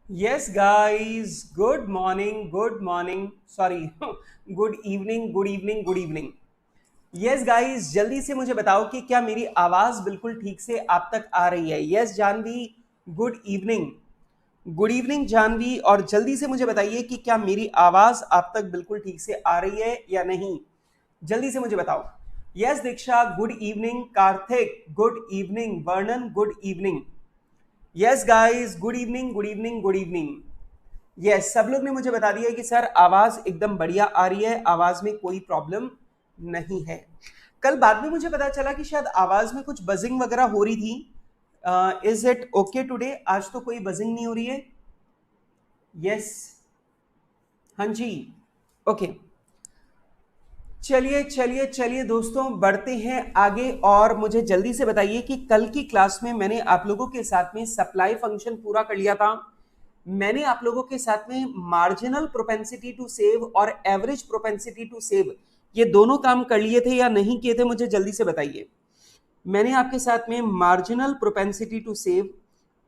Yes, guys. Good morning. Sorry, good evening, good evening. Yes, guys. जल्दी से मुझे बताओ कि क्या मेरी आवाज बिल्कुल ठीक से आप तक आ रही है? Yes, Janvi. Good evening. Good evening Janvi. और जल्दी से मुझे बताइए कि क्या मेरी आवाज आप तक बिल्कुल ठीक से आ रही है या नहीं? जल्दी से मुझे बताओ. Yes Diksha, good evening. Karthik, good evening. Varnan, good evening. Yes guys, good evening, good evening, good evening. Yes, सब लोग ने मुझे बता दिया कि सर आवाज एकदम बढ़िया आ रही है, आवाज में कोई प्रॉब्लम नहीं है. कल बाद में मुझे पता चला कि शायद आवाज में कुछ बजिंग वगैरह हो रही थी. Is it okay today? आज तो कोई बजिंग नहीं हो रही है. यस. हाँ जी. ओके. चलिए चलिए चलिए दोस्तों, बढ़ते हैं आगे. और मुझे जल्दी से बताइए कि कल की क्लास में मैंने आप लोगों के साथ में सप्लाई फंक्शन पूरा कर लिया था. मैंने आप लोगों के साथ में मार्जिनल प्रोपेंसिटी टू सेव और एवरेज प्रोपेंसिटी टू सेव ये दोनों काम कर लिए थे या नहीं किए थे, मुझे जल्दी से बताइए. मैंने आपके साथ में मार्जिनल प्रोपेंसिटी टू सेव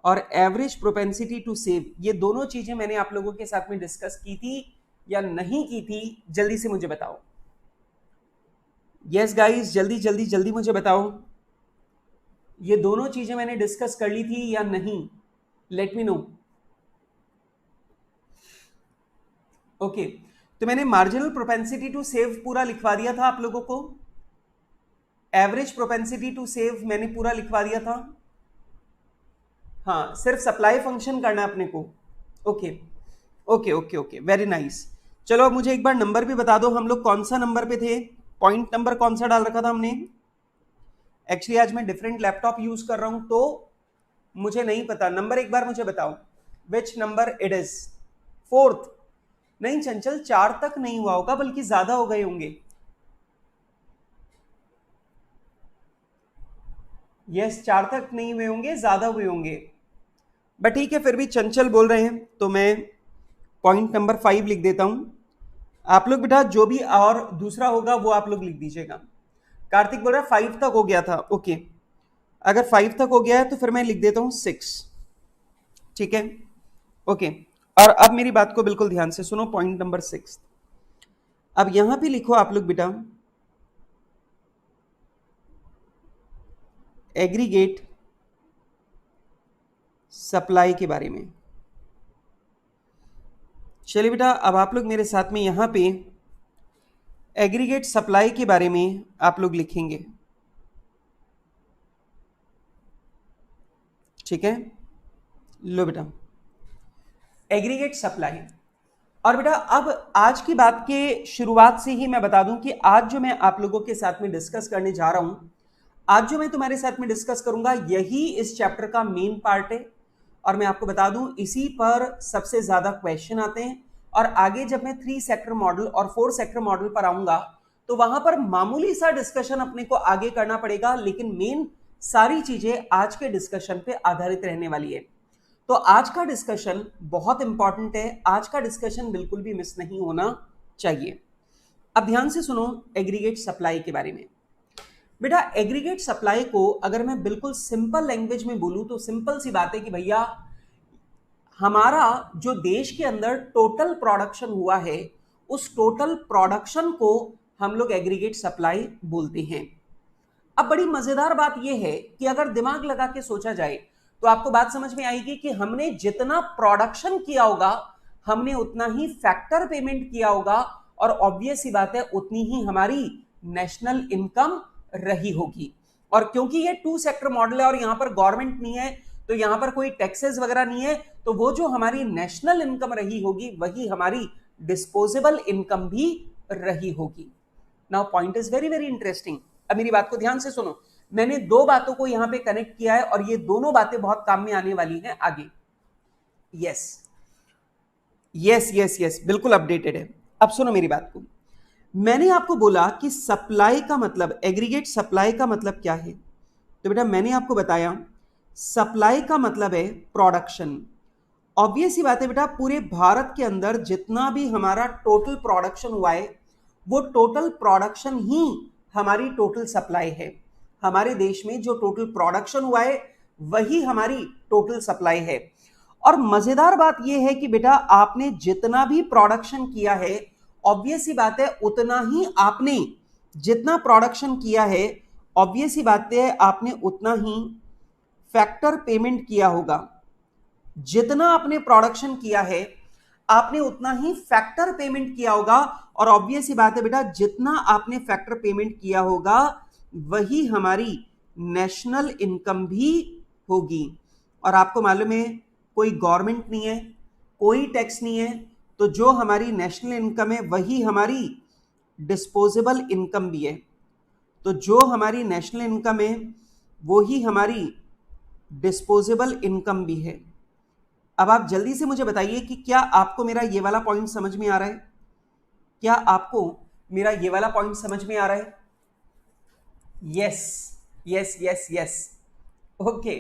और एवरेज प्रोपेंसिटी टू सेव ये दोनों चीजें मैंने आप लोगों के साथ में डिस्कस की थी या नहीं की थी? जल्दी से मुझे बताओ. यस गाइस, जल्दी जल्दी जल्दी मुझे बताओ. ये दोनों चीजें मैंने डिस्कस कर ली थी या नहीं? Let me know. ओके. तो मैंने मार्जिनल प्रोपेंसिटी टू सेव पूरा लिखवा दिया था आप लोगों को. एवरेज प्रोपेंसिटी टू सेव मैंने पूरा लिखवा दिया था. हाँ, सिर्फ सप्लाई फंक्शन करना है अपने को. Okay okay okay okay, very nice. चलो अब मुझे एक बार नंबर भी बता दो, हम लोग कौन सा नंबर पे थे? पॉइंट नंबर कौन सा डाल रखा था हमने? एक्चुअली आज मैं डिफरेंट लैपटॉप यूज कर रहा हूं तो मुझे नहीं पता. नंबर एक बार मुझे बताओ, which number it is? Fourth? नहीं चंचल, 4 तक नहीं हुआ होगा, बल्कि ज्यादा हो गए होंगे. यस, 4 तक नहीं हुए होंगे, ज्यादा हुए होंगे. बट ठीक है, फिर भी चंचल बोल रहे हैं तो मैं पॉइंट नंबर 5 लिख देता हूं. आप लोग बेटा जो भी और दूसरा होगा वो आप लोग लिख दीजिएगा. कार्तिक बोल रहा है 5 तक हो गया था. ओके, अगर 5 तक हो गया है तो फिर मैं लिख देता हूं 6. ठीक है. ओके. और अब मेरी बात को बिल्कुल ध्यान से सुनो. पॉइंट नंबर 6, अब यहां भी लिखो आप लोग बेटा एग्रीगेट सप्लाई के बारे में. चलिए बेटा, अब आप लोग मेरे साथ में यहां पे एग्रीगेट सप्लाई के बारे में आप लोग लिखेंगे. ठीक है. लो बेटा, एग्रीगेट सप्लाई. और बेटा अब आज की बात के शुरुआत से ही मैं बता दूं कि आज जो मैं आप लोगों के साथ में डिस्कस करने जा रहा हूं, आज जो मैं तुम्हारे साथ में डिस्कस करूंगा यही इस चैप्टर का मेन पार्ट है. और मैं आपको बता दूं इसी पर सबसे ज्यादा क्वेश्चन आते हैं. और आगे जब मैं 3 सेक्टर मॉडल और 4 सेक्टर मॉडल पर आऊंगा तो वहां पर मामूली सा डिस्कशन अपने को आगे करना पड़ेगा, लेकिन मेन सारी चीजें आज के डिस्कशन पे आधारित रहने वाली है. तो आज का डिस्कशन बहुत इंपॉर्टेंट है, आज का डिस्कशन बिल्कुल भी मिस नहीं होना चाहिए. अब ध्यान से सुनो एग्रीगेट सप्लाई के बारे में. बेटा एग्रीगेट सप्लाई को अगर मैं बिल्कुल सिंपल लैंग्वेज में बोलूं तो सिंपल सी बात है कि भैया हमारा जो देश के अंदर टोटल प्रोडक्शन हुआ है उस टोटल प्रोडक्शन को हम लोग एग्रीगेट सप्लाई बोलते हैं. अब बड़ी मजेदार बात यह है कि अगर दिमाग लगा के सोचा जाए तो आपको बात समझ में आएगी कि हमने जितना प्रोडक्शन किया होगा हमने उतना ही फैक्टर पेमेंट किया होगा, और ऑब्वियस ही बात है उतनी ही हमारी नेशनल इनकम रही होगी. और क्योंकि ये 2 सेक्टर मॉडल है और यहां पर गवर्नमेंट नहीं है तो यहां पर कोई टैक्सेस वगैरह नहीं है, तो वो जो हमारी नेशनल इनकम रही होगी वही हमारी डिस्पोजेबल इनकम भी रही होगी. Now point is very very interesting. अब मेरी बात को ध्यान से सुनो. मैंने 2 बातों को यहां पे कनेक्ट किया है और ये दोनों बातें बहुत काम में आने वाली हैं आगे. यस यस यस यस, बिल्कुल अपडेटेड है. अब सुनो मेरी बात को. मैंने आपको बोला कि सप्लाई का मतलब, एग्रीगेट सप्लाई का मतलब क्या है. तो बेटा मैंने आपको बताया सप्लाई का मतलब है प्रोडक्शन. ऑब्वियस ही बात है बेटा, पूरे भारत के अंदर जितना भी हमारा टोटल प्रोडक्शन हुआ है वो टोटल प्रोडक्शन ही हमारी टोटल सप्लाई है. हमारे देश में जो टोटल प्रोडक्शन हुआ है वही हमारी टोटल सप्लाई है. और मजेदार बात यह है कि बेटा आपने जितना भी प्रोडक्शन किया है, ऑब्वियस सी बात है उतना ही आपने जितना प्रोडक्शन किया है, ऑब्वियस सी बात है आपने उतना ही फैक्टर पेमेंट किया होगा। जितना आपने प्रोडक्शन किया है आपने उतना ही फैक्टर पेमेंट किया होगा, और ऑब्वियस सी बात है बेटा जितना आपने फैक्टर पेमेंट किया होगा वही हमारी नेशनल इनकम भी होगी। और आपको मालूम है कोई गवर्नमेंट नहीं है, कोई टैक्स नहीं है, तो जो हमारी नेशनल इनकम है वही हमारी डिस्पोजेबल इनकम भी है। तो जो हमारी नेशनल इनकम है वो ही हमारी डिस्पोजेबल इनकम भी है। अब आप जल्दी से मुझे बताइए कि क्या आपको मेरा ये वाला पॉइंट समझ में आ रहा है? क्या आपको मेरा ये वाला पॉइंट समझ में आ रहा है? Yes yes yes yes, okay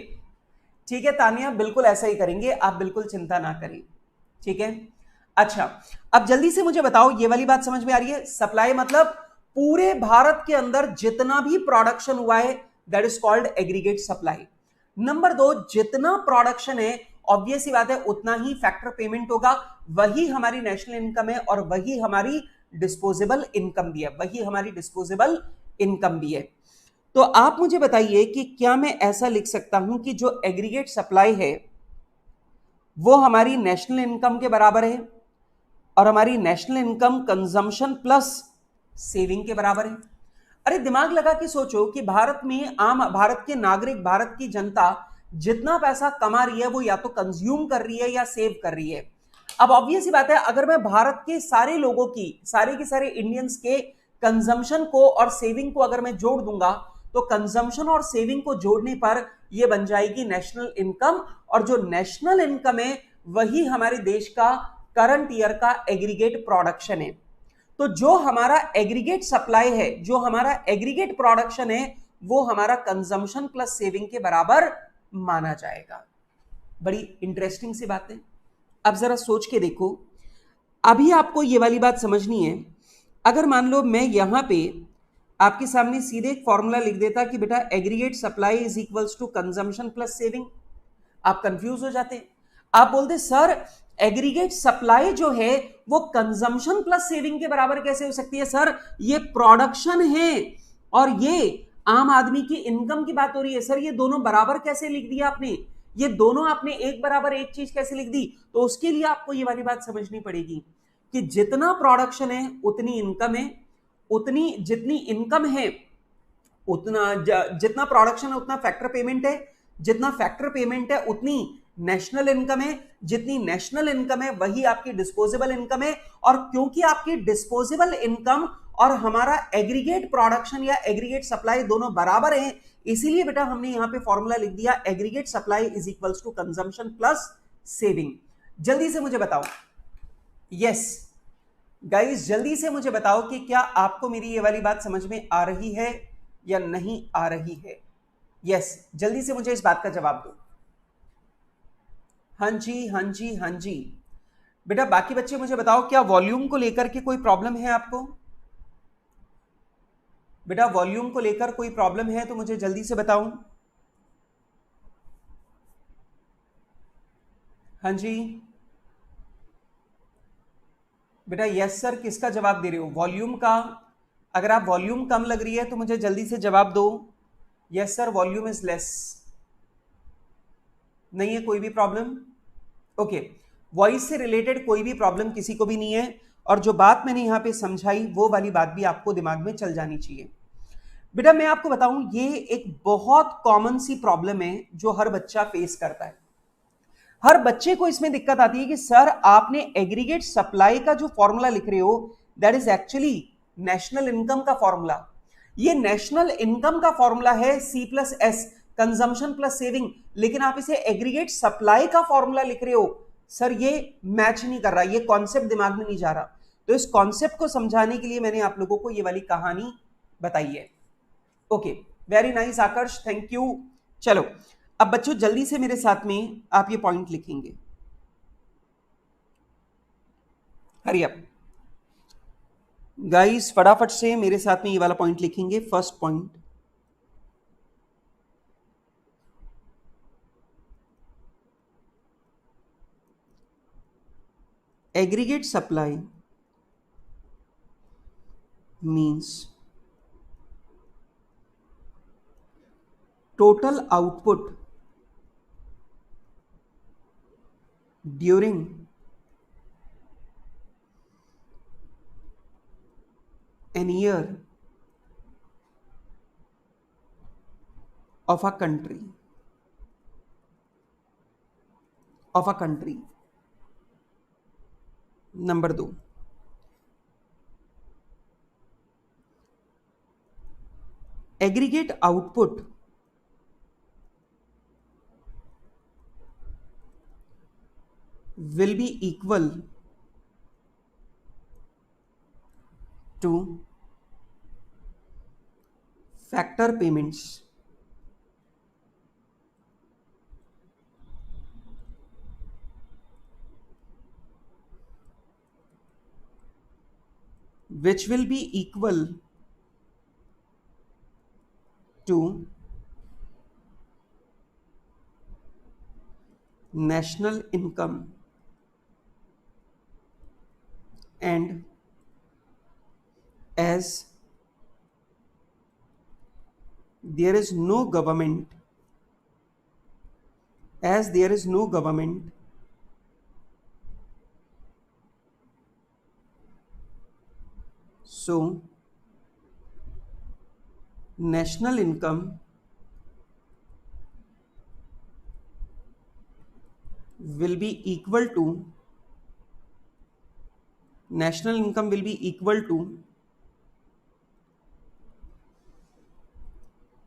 ठीक है तानिया, बिल्कुल ऐसा ही करेंगे, आप बिल्कुल चिंता ना करें, ठीक है। अच्छा, अब जल्दी से मुझे बताओ ये वाली बात समझ में आ रही है? सप्लाई मतलब पूरे भारत के अंदर जितना भी प्रोडक्शन हुआ है that is called aggregate supply. Number 2, जितना प्रोडक्शन है ऑब्वियस ही बात है उतना ही फैक्टर पेमेंट होगा, वही हमारी नेशनल इनकम है और वही हमारी डिस्पोजेबल इनकम भी है, वही हमारी डिस्पोजेबल इनकम भी है। तो आप मुझे बताइए कि क्या मैं ऐसा लिख सकता हूं कि जो एग्रीगेट सप्लाई है वो हमारी नेशनल इनकम के बराबर है और हमारी national income consumption plus saving के बराबर है? अरे दिमाग लगा के सोचो कि भारत में आम भारत के नागरिक, भारत की जनता जितना पैसा कमा रही है वो या तो कंज्यूम कर रही है या सेव कर रही है। अब ऑब्वियस ही बात है अगर मैं भारत के सारे लोगों की, सारे के सारे इंडियंस के कंजम्पशन को और सेविंग को अगर मैं जोड़ दूंगा तो कंजम्पशन और सेविंग को जोड़ने पर यह बन जाएगी नेशनल इनकम, और जो नेशनल इनकम है वही हमारे देश का करंट ईयर का एग्रीगेट प्रोडक्शन है। तो जो हमारा एग्रीगेट सप्लाई है, जो हमारा एग्रीगेट प्रोडक्शन है, वो हमारा कंजम्पशन प्लस सेविंग के बराबर माना जाएगा। बड़ी इंटरेस्टिंग सी बात है। अब जरा सोच के देखो, अभी आपको ये वाली बात समझनी है। अगर मान लो मैं यहां पे आपके सामने सीधे एक फॉर्मूला लिख देता कि बेटा aggregate supply is equals to consumption plus saving, आप कंफ्यूज हो जाते। आप बोलते सर एग्रीगेट सप्लाई जो है वो कंजम्पशन प्लस सेविंग के बराबर कैसे हो सकती है? सर ये प्रोडक्शन है और ये आम आदमी की इनकम की बात हो रही है। सर ये दोनों बराबर कैसे लिख दिया आपने? ये दोनों आपने एक बराबर एक चीज कैसे लिख दी? तो उसके लिए आपको ये वाली बात समझनी पड़ेगी कि जितना प्रोडक्शन है उतनी इनकम है, उतनी जितनी इनकम है उतना जितना प्रोडक्शन है उतना फैक्टर पेमेंट है, जितना फैक्टर पेमेंट है उतनी नेशनल इनकम है, जितनी नेशनल इनकम है वही आपकी डिस्पोजेबल इनकम है। और क्योंकि आपकी डिस्पोजेबल इनकम और हमारा एग्रीगेट प्रोडक्शन या एग्रीगेट सप्लाई दोनों बराबर हैं, इसीलिए बेटा हमने यहां पे फॉर्मूला लिख दिया aggregate supply is equals to consumption plus saving. जल्दी से मुझे बताओ, यस गाइस जल्दी से मुझे बताओ कि क्या आपको मेरी ये वाली बात समझ में आ रही है या नहीं आ रही है? यस जल्दी से मुझे इस बात का जवाब दो। हाँ जी हाँ जी हाँ जी। बेटा बाकी बच्चे मुझे बताओ क्या वॉल्यूम को लेकर के कोई प्रॉब्लम है आपको? बेटा वॉल्यूम को लेकर कोई प्रॉब्लम है तो मुझे जल्दी से बताओ। हाँ जी बेटा यस सर किसका जवाब दे रहे हो? वॉल्यूम का? अगर आप वॉल्यूम कम लग रही है तो मुझे जल्दी से जवाब दो। Yes sir volume is less. नहीं है कोई भी प्रॉब्लम? ओके, वॉइस से रिलेटेड कोई भी प्रॉब्लम किसी को भी नहीं है, और जो बात मैंने यहां पे समझाई वो वाली बात भी आपको दिमाग में चल जानी चाहिए। बेटा मैं आपको बताऊं ये एक बहुत कॉमन सी प्रॉब्लम है जो हर बच्चा फेस करता है। हर बच्चे को इसमें दिक्कत आती है कि सर आपने एग्रीगेट सप्लाई का जो फॉर्मूला लिख रहे हो that is actually national income का फॉर्मूला। ये नेशनल इनकम का फॉर्मूला है C plus S, consumption plus saving, लेकिन आप इसे एग्रीगेट सप्लाई का फॉर्मूला लिख रहे हो। सर ये मैच नहीं कर रहा, ये कॉन्सेप्ट दिमाग में नहीं जा रहा। तो इस कॉन्सेप्ट को समझाने के लिए मैंने आप लोगों को ये वाली कहानी बताई है। Okay very nice Aakarsh, thank you. चलो अब बच्चों जल्दी से मेरे साथ में आप ये पॉइंट लिखेंगे, हरी अप गाइस, फटाफट से मेरे साथ में ये वाला पॉइंट लिखेंगे। First point, aggregate supply means total output during an year of a country number 2, aggregate output will be equal to factor payments which will be equal to national income and as there is no government so national income will be equal to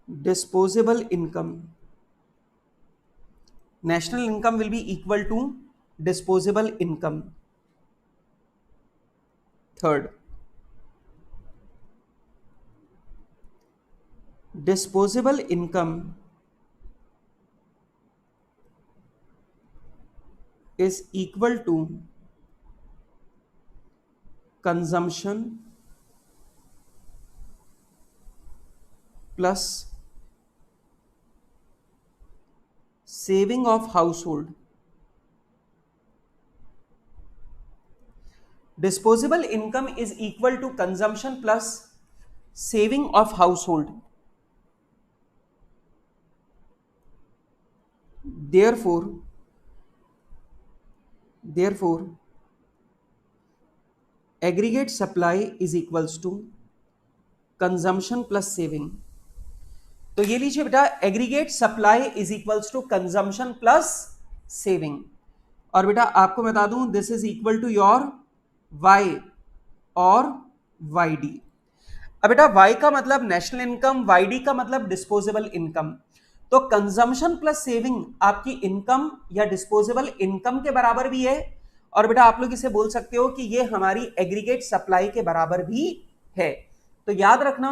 disposable income. National income will be equal to disposable income. Third, disposable income is equal to consumption plus saving of household. Disposable income is equal to consumption plus saving of household. Therefore, aggregate supply is equals to consumption plus saving. तो ये लीजिए बेटा, aggregate supply is equals to consumption plus saving. और बेटा आपको बता दूं, this is equal to your Y और वाई डी. अब बेटा वाई का मतलब नेशनल इनकम, वाई डी का मतलब डिस्पोजेबल इनकम. तो कंजम्पशन प्लस सेविंग आपकी इनकम या डिस्पोजेबल इनकम के बराबर भी है, और बेटा आप लोग इसे बोल सकते हो कि ये हमारी एग्रीगेट सप्लाई के बराबर भी है. तो याद रखना,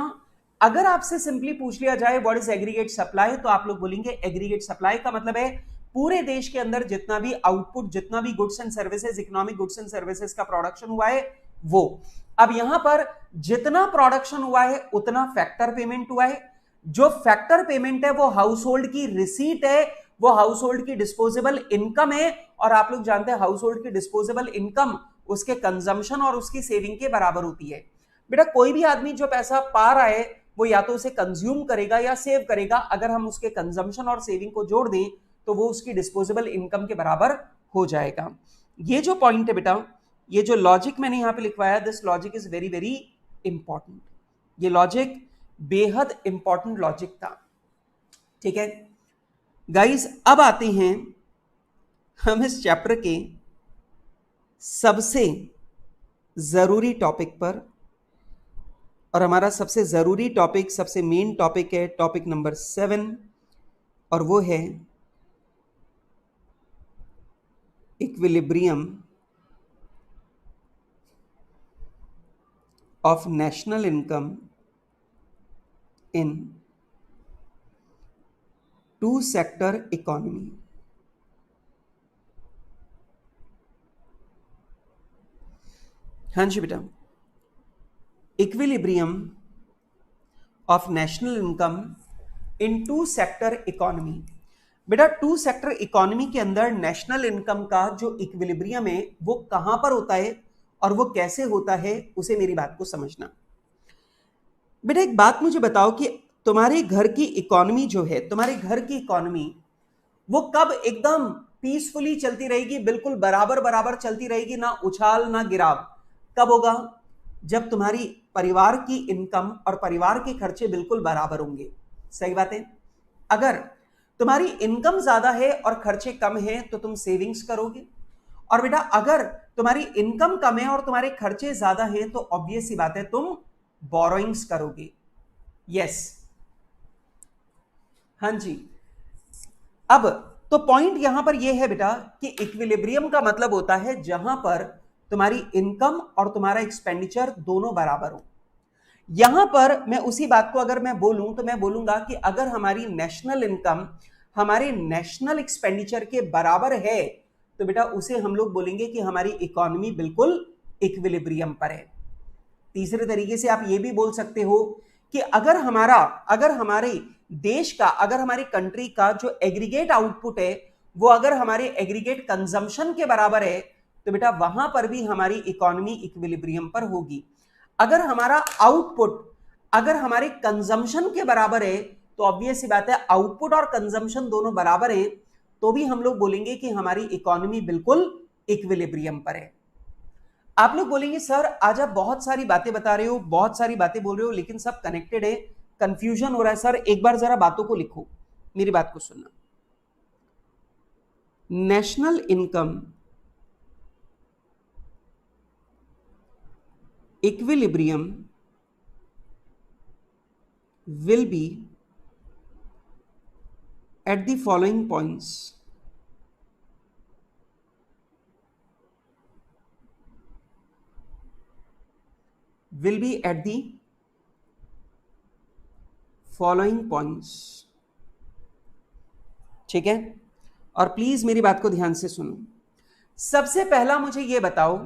अगर आपसे सिंपली पूछ लिया जाए व्हाट इज एग्रीगेट सप्लाई, तो आप लोग बोलेंगे एग्रीगेट सप्लाई का मतलब है पूरे देश के अंदर जितना भी आउटपुट, जितना भी goods and services, economic goods and services का प्रोडक्शन हुआ है वो. अब यहां पर जितना प्रोडक्शन हुआ है उतना फैक्टर पेमेंट हुआ है. जो फैक्टर पेमेंट है वो हाउस होल्ड की रिसीट है, वो हाउस होल्ड की डिस्पोजेबल इनकम है. और आप लोग जानते हैं हाउस होल्ड की डिस्पोजेबल इनकम उसके कंजम्पशन और उसकी सेविंग के बराबर होती है. बेटा कोई भी आदमी जो पैसा पा रहा है वो या तो उसे कंज्यूम करेगा या सेव करेगा. अगर हम उसके कंजम्पशन और सेविंग को जोड़ दें तो वो उसकी डिस्पोजेबल इनकम के बराबर हो जाएगा. ये जो पॉइंट है बेटा, ये जो लॉजिक मैंने यहां पे लिखवाया, this logic is very very important. ये लॉजिक बेहद इंपॉर्टेंट लॉजिक था. ठीक है गाइस, अब आते हैं हम इस चैप्टर के सबसे जरूरी टॉपिक पर. और हमारा सबसे जरूरी टॉपिक, सबसे मेन टॉपिक है टॉपिक नंबर 7, और वो है equilibrium of national income in two sector economy. हाँ जी बेटा, equilibrium of national income in two sector economy. बेटा टू सेक्टर इकोनॉमी के अंदर नेशनल इनकम का जो इक्विलिब्रियम है वो कहां पर होता है और वो कैसे होता है, उसे मेरी बात को समझना। बेटा एक बात मुझे बताओ कि तुम्हारे घर की इकोनॉमी जो है, तुम्हारे घर की इकोनॉमी वो कब एकदम पीसफुली चलती रहेगी, बिल्कुल बराबर बराबर चलती रहेगी, ना उछाल ना गिराव? कब होगा? जब तुम्हारी परिवार की इनकम और परिवार के खर्चे बिल्कुल बराबर होंगे। सही बात है। अगर तुम्हारी इनकम ज्यादा है और खर्चे कम है तो तुम सेविंग्स करोगे, और बेटा अगर तुम्हारी इनकम कम है और तुम्हारे खर्चे ज्यादा हैं तो ऑब्वियस सी बात है तुम बोरोइंग्स करोगे। यस, हाँ जी। अब तो पॉइंट यहां पर यह है बेटा कि इक्विलिब्रियम का मतलब होता है जहां पर तुम्हारी इनकम और तुम्हारा एक्सपेंडिचर दोनों बराबर हो। यहां पर मैं उसी बात को अगर मैं बोलूं तो मैं बोलूंगा कि अगर हमारी नेशनल इनकम हमारे नेशनल एक्सपेंडिचर के बराबर है तो बेटा उसे हम लोग बोलेंगे कि हमारी इकोनॉमी बिल्कुल इक्विलिब्रियम पर है। तीसरे तरीके से आप ये भी बोल सकते हो कि अगर हमारे देश का, अगर हमारी कंट्री का जो एग्रीगेट आउटपुट है वो अगर हमारे एग्रीगेट कंजम्पशन के बराबर है तो बेटा वहां पर भी हमारी इकोनॉमी इक्विलिब्रियम पर होगी। अगर हमारा आउटपुट अगर हमारे कंजम्पशन के बराबर है तो ऑब्वियस सी बात है आउटपुट और कंजम्पशन दोनों बराबर है तो भी हम लोग बोलेंगे कि हमारी इकोनॉमी बिल्कुल इक्विलिब्रियम पर है। आप लोग बोलेंगे सर आज आप बहुत सारी बातें बता रहे हो, बहुत सारी बातें बोल रहे हो, लेकिन सब कनेक्टेड है, कंफ्यूजन हो रहा है। सर एक बार जरा बातों को लिखो, मेरी बात को सुनना। National income equilibrium will be at the following points. Will be at the following points. ठीक है, और प्लीज मेरी बात को ध्यान से सुनो। सबसे पहला मुझे यह बताओ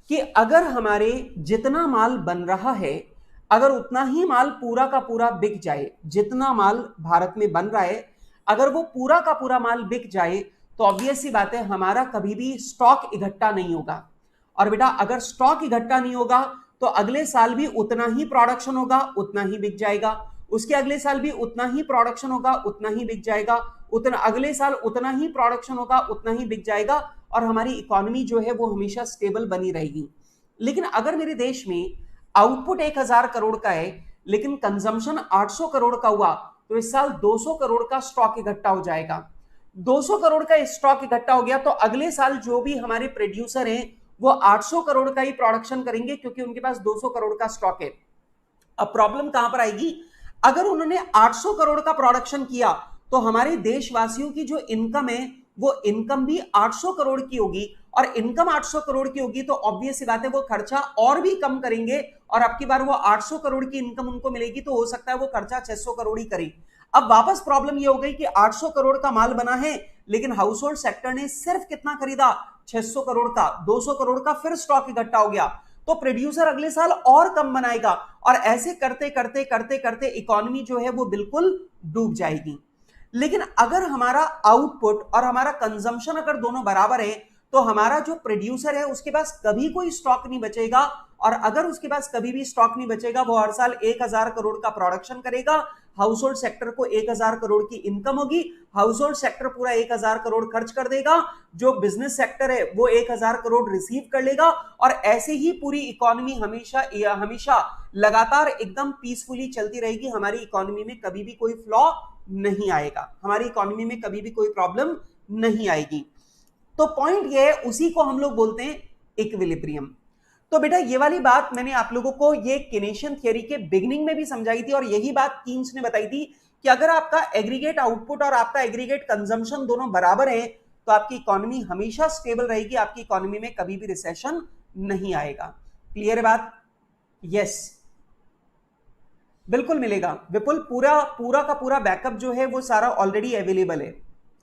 कि अगर हमारे जितना माल बन रहा है अगर उतना ही माल पूरा का पूरा बिक जाए, जितना माल भारत में बन रहा है अगर वो पूरा का पूरा माल बिक जाए तो ऑब्वियस सी बात है हमारा कभी भी स्टॉक इकट्ठा नहीं होगा। और बेटा अगर स्टॉक इकट्ठा नहीं होगा तो अगले साल भी उतना ही प्रोडक्शन होगा, उतना ही बिक जाएगा, उसके अगले साल भी उतना ही प्रोडक्शन होगा, उतना ही बिक जाएगा, उतना अगले साल उतना ही प्रोडक्शन होगा, उतना ही बिक जाएगा, और हमारी इकोनॉमी जो है वो हमेशा स्टेबल बनी रहेगी। लेकिन अगर मेरे देश में आउटपुट 1000 करोड़ का है लेकिन कंजम्पशन 800 करोड़ का हुआ तो इस साल 200 करोड़ का स्टॉक इकट्ठा हो जाएगा। 200 करोड़ का स्टॉक इकट्ठा हो गया तो अगले साल जो भी हमारे प्रोड्यूसर हैं वो 800 करोड़ का ही प्रोडक्शन करेंगे क्योंकि उनके पास 200 करोड़ का स्टॉक है। अब प्रॉब्लम कहां पर आएगी? अगर उन्होंने 800 करोड़ का प्रोडक्शन किया तो हमारे देशवासियों की जो इनकम है वो इनकम भी 800 करोड़ की होगी, और इनकम 800 करोड़ की होगी तो ऑब्वियस सी बात है वो खर्चा और भी कम करेंगे, और अब की बार वो 800 करोड़ की इनकम उनको मिलेगी तो हो सकता है वो खर्चा 600 करोड़ ही करे। अब वापस प्रॉब्लम ये हो गई कि 800 करोड़ का माल बना है लेकिन हाउस होल्ड सेक्टर ने सिर्फ कितना खरीदा? 600 करोड़ का। 200 करोड़ का फिर स्टॉक इकट्ठा हो गया तो प्रोड्यूसर अगले साल और कम बनाएगा, और ऐसे करते करते करते करते इकोनॉमी जो है वो बिल्कुल डूब जाएगी। लेकिन अगर हमारा आउटपुट और हमारा कंजम्पशन अगर दोनों बराबर है तो हमारा जो प्रोड्यूसर है उसके पास कभी कोई स्टॉक नहीं बचेगा, और अगर उसके पास कभी भी स्टॉक नहीं बचेगा वो हर साल 1000 करोड़ का प्रोडक्शन करेगा, हाउस होल्ड सेक्टर को 1000 करोड़ की इनकम होगी, हाउस होल्ड सेक्टर पूरा 1000 करोड़ खर्च कर देगा, जो बिजनेस सेक्टर है वो 1000 करोड़ रिसीव कर लेगा, और ऐसे ही पूरी इकोनॉमी हमेशा हमेशा लगातार एकदम पीसफुली चलती रहेगी। हमारी इकोनॉमी में कभी भी कोई फ्लॉ नहीं आएगा, हमारी इकोनॉमी में कभी भी कोई प्रॉब्लम नहीं आएगी। तो पॉइंट ये है, उसी को हम लोग बोलते हैं इक्विलिब्रियम। तो बेटा ये वाली बात मैंने आप लोगों को ये केनेशियन थ्योरी के बिगिनिंग में भी समझाई थी, और यही बात कीन्स ने बताई थी कि अगर आपका एग्रीगेट आउटपुट और आपका एग्रीगेट कंजम्पशन दोनों बराबर है तो आपकी इकोनॉमी हमेशा स्टेबल रहेगी, आपकी इकोनॉमी में कभी भी रिसेशन नहीं आएगा। क्लियर है बात? यस, बिल्कुल मिलेगा विपुल, पूरा का पूरा बैकअप जो है वो सारा ऑलरेडी अवेलेबल है।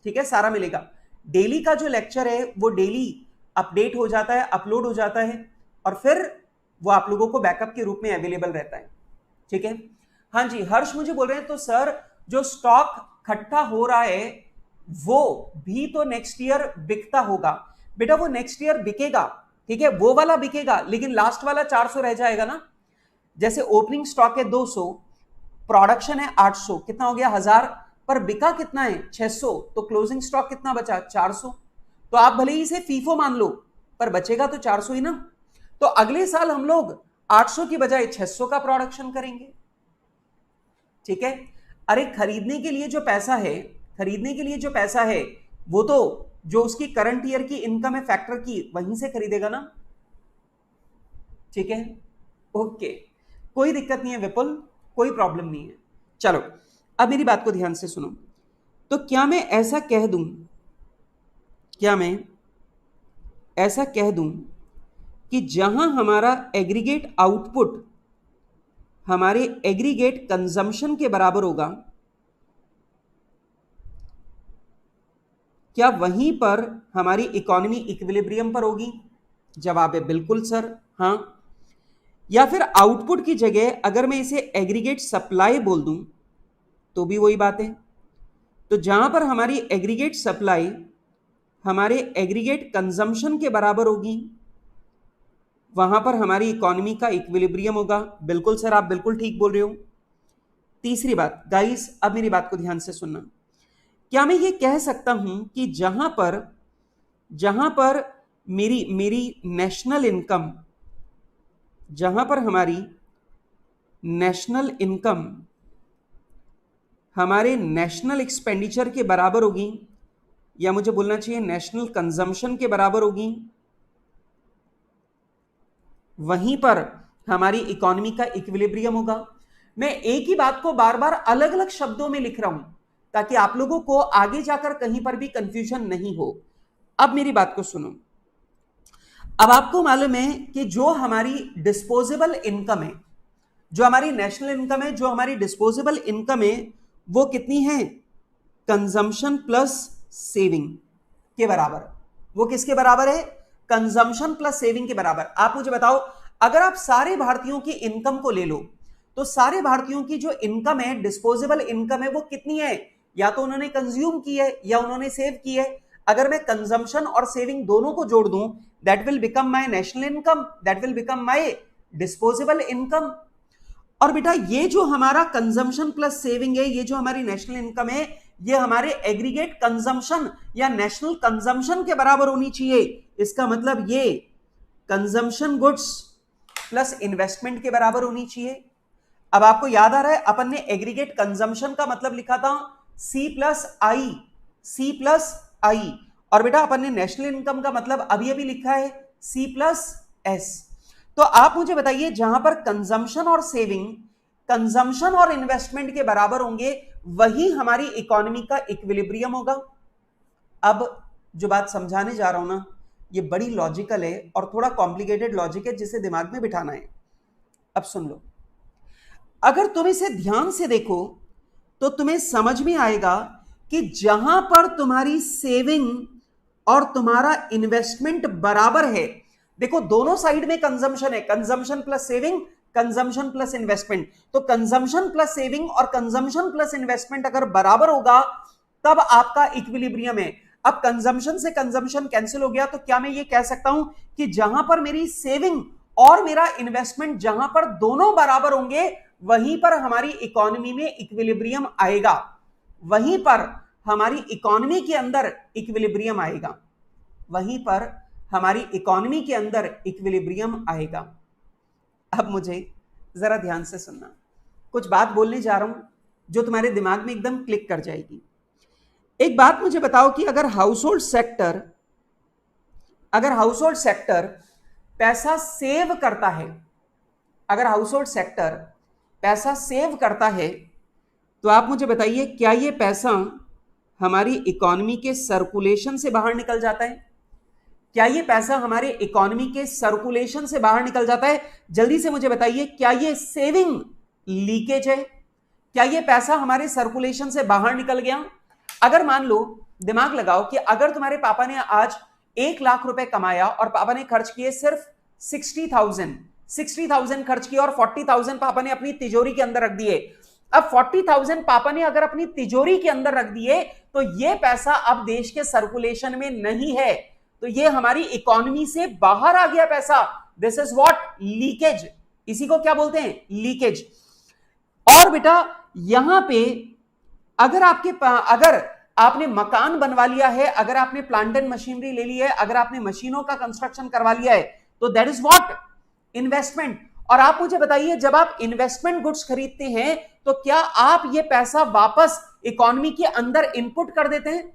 ठीक है, सारा मिलेगा। डेली का जो लेक्चर है वो डेली अपडेट हो जाता है, अपलोड हो जाता है, और फिर वो आप लोगों को बैकअप के रूप में अवेलेबल रहता है। ठीक है, हाँ जी। हर्ष मुझे बोल रहे हैं तो सर जो स्टॉक इकट्ठा हो रहा है वो भी तो नेक्स्ट ईयर बिकता होगा। बेटा वो नेक्स्ट ईयर बिकेगा, ठीक है, वो वाला बिकेगा, लेकिन लास्ट वाला 400 रह जाएगा ना। जैसे ओपनिंग स्टॉक है 200, प्रोडक्शन है 800, कितना हो गया 1000, पर बिका कितना है 600, तो क्लोजिंग स्टॉक कितना बचा 400। तो आप भले ही इसे फीफो मान लो, पर बचेगा तो 400 ही ना। तो अगले साल हम लोग 800 की बजाय 600 का प्रोडक्शन करेंगे, ठीक है। अरे खरीदने के लिए जो पैसा है, खरीदने के लिए जो पैसा है वो तो जो उसकी करंट ईयर की इनकम है फैक्टर की, वहीं से खरीदेगा ना, ठीक है। ओके, कोई दिक्कत नहीं है विपुल, कोई प्रॉब्लम नहीं है। चलो अब मेरी बात को ध्यान से सुनो। तो क्या मैं ऐसा कह दूं, क्या मैं ऐसा कह दूं कि जहां हमारा एग्रीगेट आउटपुट हमारे एग्रीगेट कंजम्पशन के बराबर होगा, क्या वहीं पर हमारी इकोनॉमी इक्विलिब्रियम पर होगी? जवाब है बिल्कुल सर, हां। या फिर आउटपुट की जगह अगर मैं इसे एग्रीगेट सप्लाई बोल दूं तो भी वही बात है। तो जहां पर हमारी एग्रीगेट सप्लाई हमारे एग्रीगेट कंजम्पशन के बराबर होगी, वहां पर हमारी इकोनॉमी का इक्विलिब्रियम होगा। बिल्कुल सर, आप बिल्कुल ठीक बोल रहे हो। तीसरी बात गाइस, अब मेरी बात को ध्यान से सुनना। क्या मैं ये कह सकता हूं कि जहां पर मेरी मेरी नेशनल इनकम, जहां पर हमारी नेशनल इनकम हमारे नेशनल एक्सपेंडिचर के बराबर होगी, या मुझे बोलना चाहिए नेशनल कंजम्पशन के बराबर होगी, वहीं पर हमारी इकोनॉमी का इक्विलिब्रियम होगा। मैं एक ही बात को बार बार अलग अलग शब्दों में लिख रहा हूं ताकि आप लोगों को आगे जाकर कहीं पर भी कंफ्यूजन नहीं हो। अब मेरी बात को सुनो। अब आपको मालूम है कि जो हमारी डिस्पोजेबल इनकम है, जो हमारी नेशनल इनकम है, जो हमारी डिस्पोजेबल इनकम है, वो कितनी है? कंजम्पशन प्लस सेविंग के बराबर। वो किसके बराबर है? कंजम्पशन प्लस सेविंग के बराबर। आप मुझे बताओ, अगर आप सारे भारतीयों की इनकम को ले लो तो सारे भारतीयों की जो इनकम है, डिस्पोजेबल इनकम है, वो कितनी है? या तो उन्होंने कंज्यूम की है या उन्होंने सेव की है। अगर मैं कंजम्पशन और सेविंग दोनों को जोड़ दूं, that will become my national income, that will become my disposable income. और बेटा ये जो हमारा कंजम्पशन प्लस सेविंग है, ये जो हमारी नेशनल इनकम है, ये हमारे एग्रीगेट कंजम्पशन या नेशनल कंजम्पशन के बराबर होनी चाहिए। इसका मतलब ये कंजम्पशन गुड्स प्लस इन्वेस्टमेंट के बराबर होनी चाहिए। अब आपको याद आ रहा है, अपन ने एग्रीगेट कंजम्पशन का मतलब लिखा था C plus I, C plus I. और बेटा अपन ने नेशनल इनकम का मतलब अभी अभी लिखा है C प्लस एस। तो आप मुझे बताइए, जहां पर कंजम्पशन और सेविंग, कंजम्पशन और इन्वेस्टमेंट के बराबर होंगे, वही हमारी इकोनॉमी का इक्विलिब्रियम होगा। अब जो बात समझाने जा रहा हूं ना, ये बड़ी लॉजिकल है और थोड़ा कॉम्प्लिकेटेड लॉजिक है जिसे दिमाग में बिठाना है। अब सुन लो, अगर तुम इसे ध्यान से देखो तो तुम्हें समझ में आएगा कि जहां पर तुम्हारी सेविंग और तुम्हारा इन्वेस्टमेंट बराबर है, देखो दोनों साइड में कंजम्पशन है, consumption plus saving, consumption plus investment. तो कंजम्पशन प्लस सेविंग और कंजम्पशन प्लस इन्वेस्टमेंट अगर बराबर होगा तब आपका इक्विलिब्रियम है। अब कंजम्पशन से कंजम्पशन कैंसिल हो गया, तो क्या मैं ये कह सकता हूं कि जहां पर मेरी सेविंग और मेरा इन्वेस्टमेंट, जहां पर दोनों बराबर होंगे, वहीं पर हमारी इकोनॉमी में इक्विलिब्रियम आएगा, वहीं पर हमारी इकोनॉमी के अंदर इक्विलिब्रियम आएगा, वहीं पर हमारी इकोनॉमी के अंदर इक्विलिब्रियम आएगा। अब मुझे जरा ध्यान से सुनना, कुछ बात बोलने जा रहा हूं जो तुम्हारे दिमाग में एकदम क्लिक कर जाएगी। एक बात मुझे बताओ कि अगर हाउसहोल्ड सेक्टर पैसा सेव करता है, अगर हाउसहोल्ड सेक्टर पैसा सेव करता है, तो आप मुझे बताइए क्या ये पैसा हमारी इकोनॉमी के सर्कुलेशन से बाहर निकल जाता है? क्या ये पैसा हमारे इकोनॉमी के सर्कुलेशन से बाहर निकल जाता है? जल्दी से मुझे बताइए, क्या ये सेविंग लीकेज है? क्या ये पैसा हमारे सर्कुलेशन से बाहर निकल गया? अगर मान लो, दिमाग लगाओ कि अगर तुम्हारे पापा ने आज 1,00,000 रुपए कमाया और पापा ने खर्च किए सिर्फ 60,000 खर्च किए और 40,000 पापा ने अपनी तिजोरी के अंदर रख दिए। अब 40,000 पापा ने अगर अपनी तिजोरी के अंदर रख दिए तो ये पैसा अब देश के सर्कुलेशन में नहीं है, तो ये हमारी इकोनॉमी से बाहर आ गया पैसा। दिस इज व्हाट लीकेज, इसी को क्या बोलते हैं लीकेज। और बेटा यहां पे अगर आपने मकान बनवा लिया है, अगर आपने प्लांट एंड मशीनरी ले ली है, अगर आपने मशीनों का कंस्ट्रक्शन करवा लिया है, तो दैट इज व्हाट इन्वेस्टमेंट। और आप मुझे बताइए जब आप इन्वेस्टमेंट गुड्स खरीदते हैं तो क्या आप ये पैसा वापस इकोनॉमी के अंदर इनपुट कर देते हैं?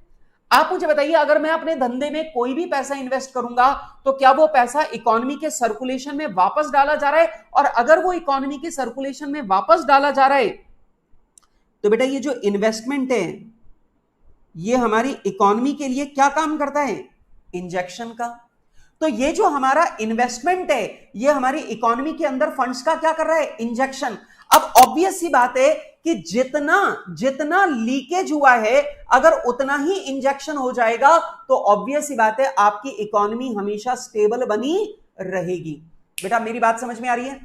आप मुझे बताइए अगर मैं अपने धंधे में कोई भी पैसा इन्वेस्ट करूंगा तो क्या वो पैसा इकोनॉमी के सर्कुलेशन में वापस डाला जा रहा है? और अगर वो इकोनॉमी के सर्कुलेशन में वापस डाला जा रहा है तो बेटा ये जो इन्वेस्टमेंट है ये हमारी इकोनॉमी के लिए क्या काम करता है? इंजेक्शन का। तो ये जो हमारा इन्वेस्टमेंट है ये हमारी इकोनॉमी के अंदर फंड्स का क्या कर रहा है? इंजेक्शन। अब ऑब्वियस सी बात है कि जितना लीकेज हुआ है अगर उतना ही इंजेक्शन हो जाएगा तो ऑब्वियस सी बात है आपकी इकोनॉमी हमेशा स्टेबल बनी रहेगी। बेटा मेरी बात समझ में आ रही है?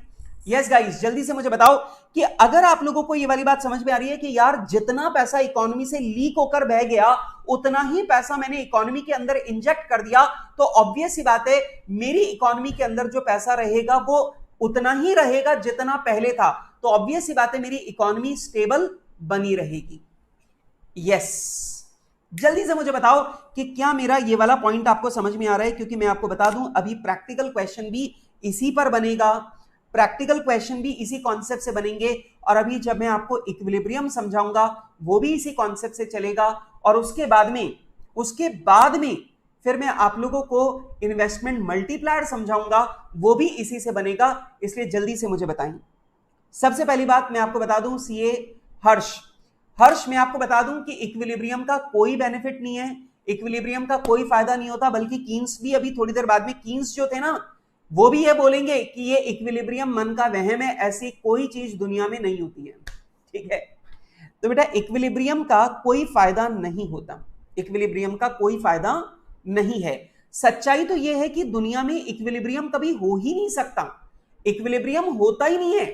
यस गाइस, जल्दी से मुझे बताओ कि अगर आप लोगों को ये वाली बात समझ में आ रही है कि यार जितना पैसा इकोनॉमी से लीक होकर बह गया उतना ही पैसा मैंने इकोनॉमी के अंदर इंजेक्ट कर दिया, तो ऑब्वियस सी बात है मेरी इकोनॉमी के अंदर जो पैसा रहेगा वो उतना ही रहेगा जितना पहले था, तो ऑब्वियस सी बात है मेरी इकोनॉमी स्टेबल बनी रहेगी। यस, जल्दी से मुझे बताओ कि क्या मेरा ये वाला पॉइंट आपको समझ में आ रहा है? क्योंकि मैं आपको बता दूं अभी प्रैक्टिकल क्वेश्चन भी इसी पर बनेगा, प्रैक्टिकल क्वेश्चन भी इसी कॉन्सेप्ट से बनेंगे, और अभी जब मैं आपको इक्विलिब्रियम समझाऊंगा वो भी इसी कॉन्सेप्ट से चलेगा, और उसके बाद में फिर मैं आप लोगों को इन्वेस्टमेंट मल्टीप्लायर समझाऊंगा वो भी इसी से बनेगा। इसलिए जल्दी से मुझे बताएं। सबसे पहली बात मैं आपको बता दूं सीए हर्ष मैं आपको बता दूं कि इक्विलिब्रियम का कोई बेनिफिट नहीं है, इक्विलिब्रियम का कोई फायदा नहीं होता, बल्कि कीन्स भी अभी थोड़ी देर बाद में कीन्स जो थे ना वो भी ये बोलेंगे कि ये इक्विलिब्रियम मन का वहम है, ऐसी कोई चीज दुनिया में नहीं होती है। ठीक है, तो बेटा इक्विलिब्रियम का कोई फायदा नहीं होता, इक्विलिब्रियम का कोई फायदा नहीं है। सच्चाई तो यह है कि दुनिया में इक्विलिब्रियम कभी हो ही नहीं सकता, इक्विलिब्रियम होता ही नहीं है।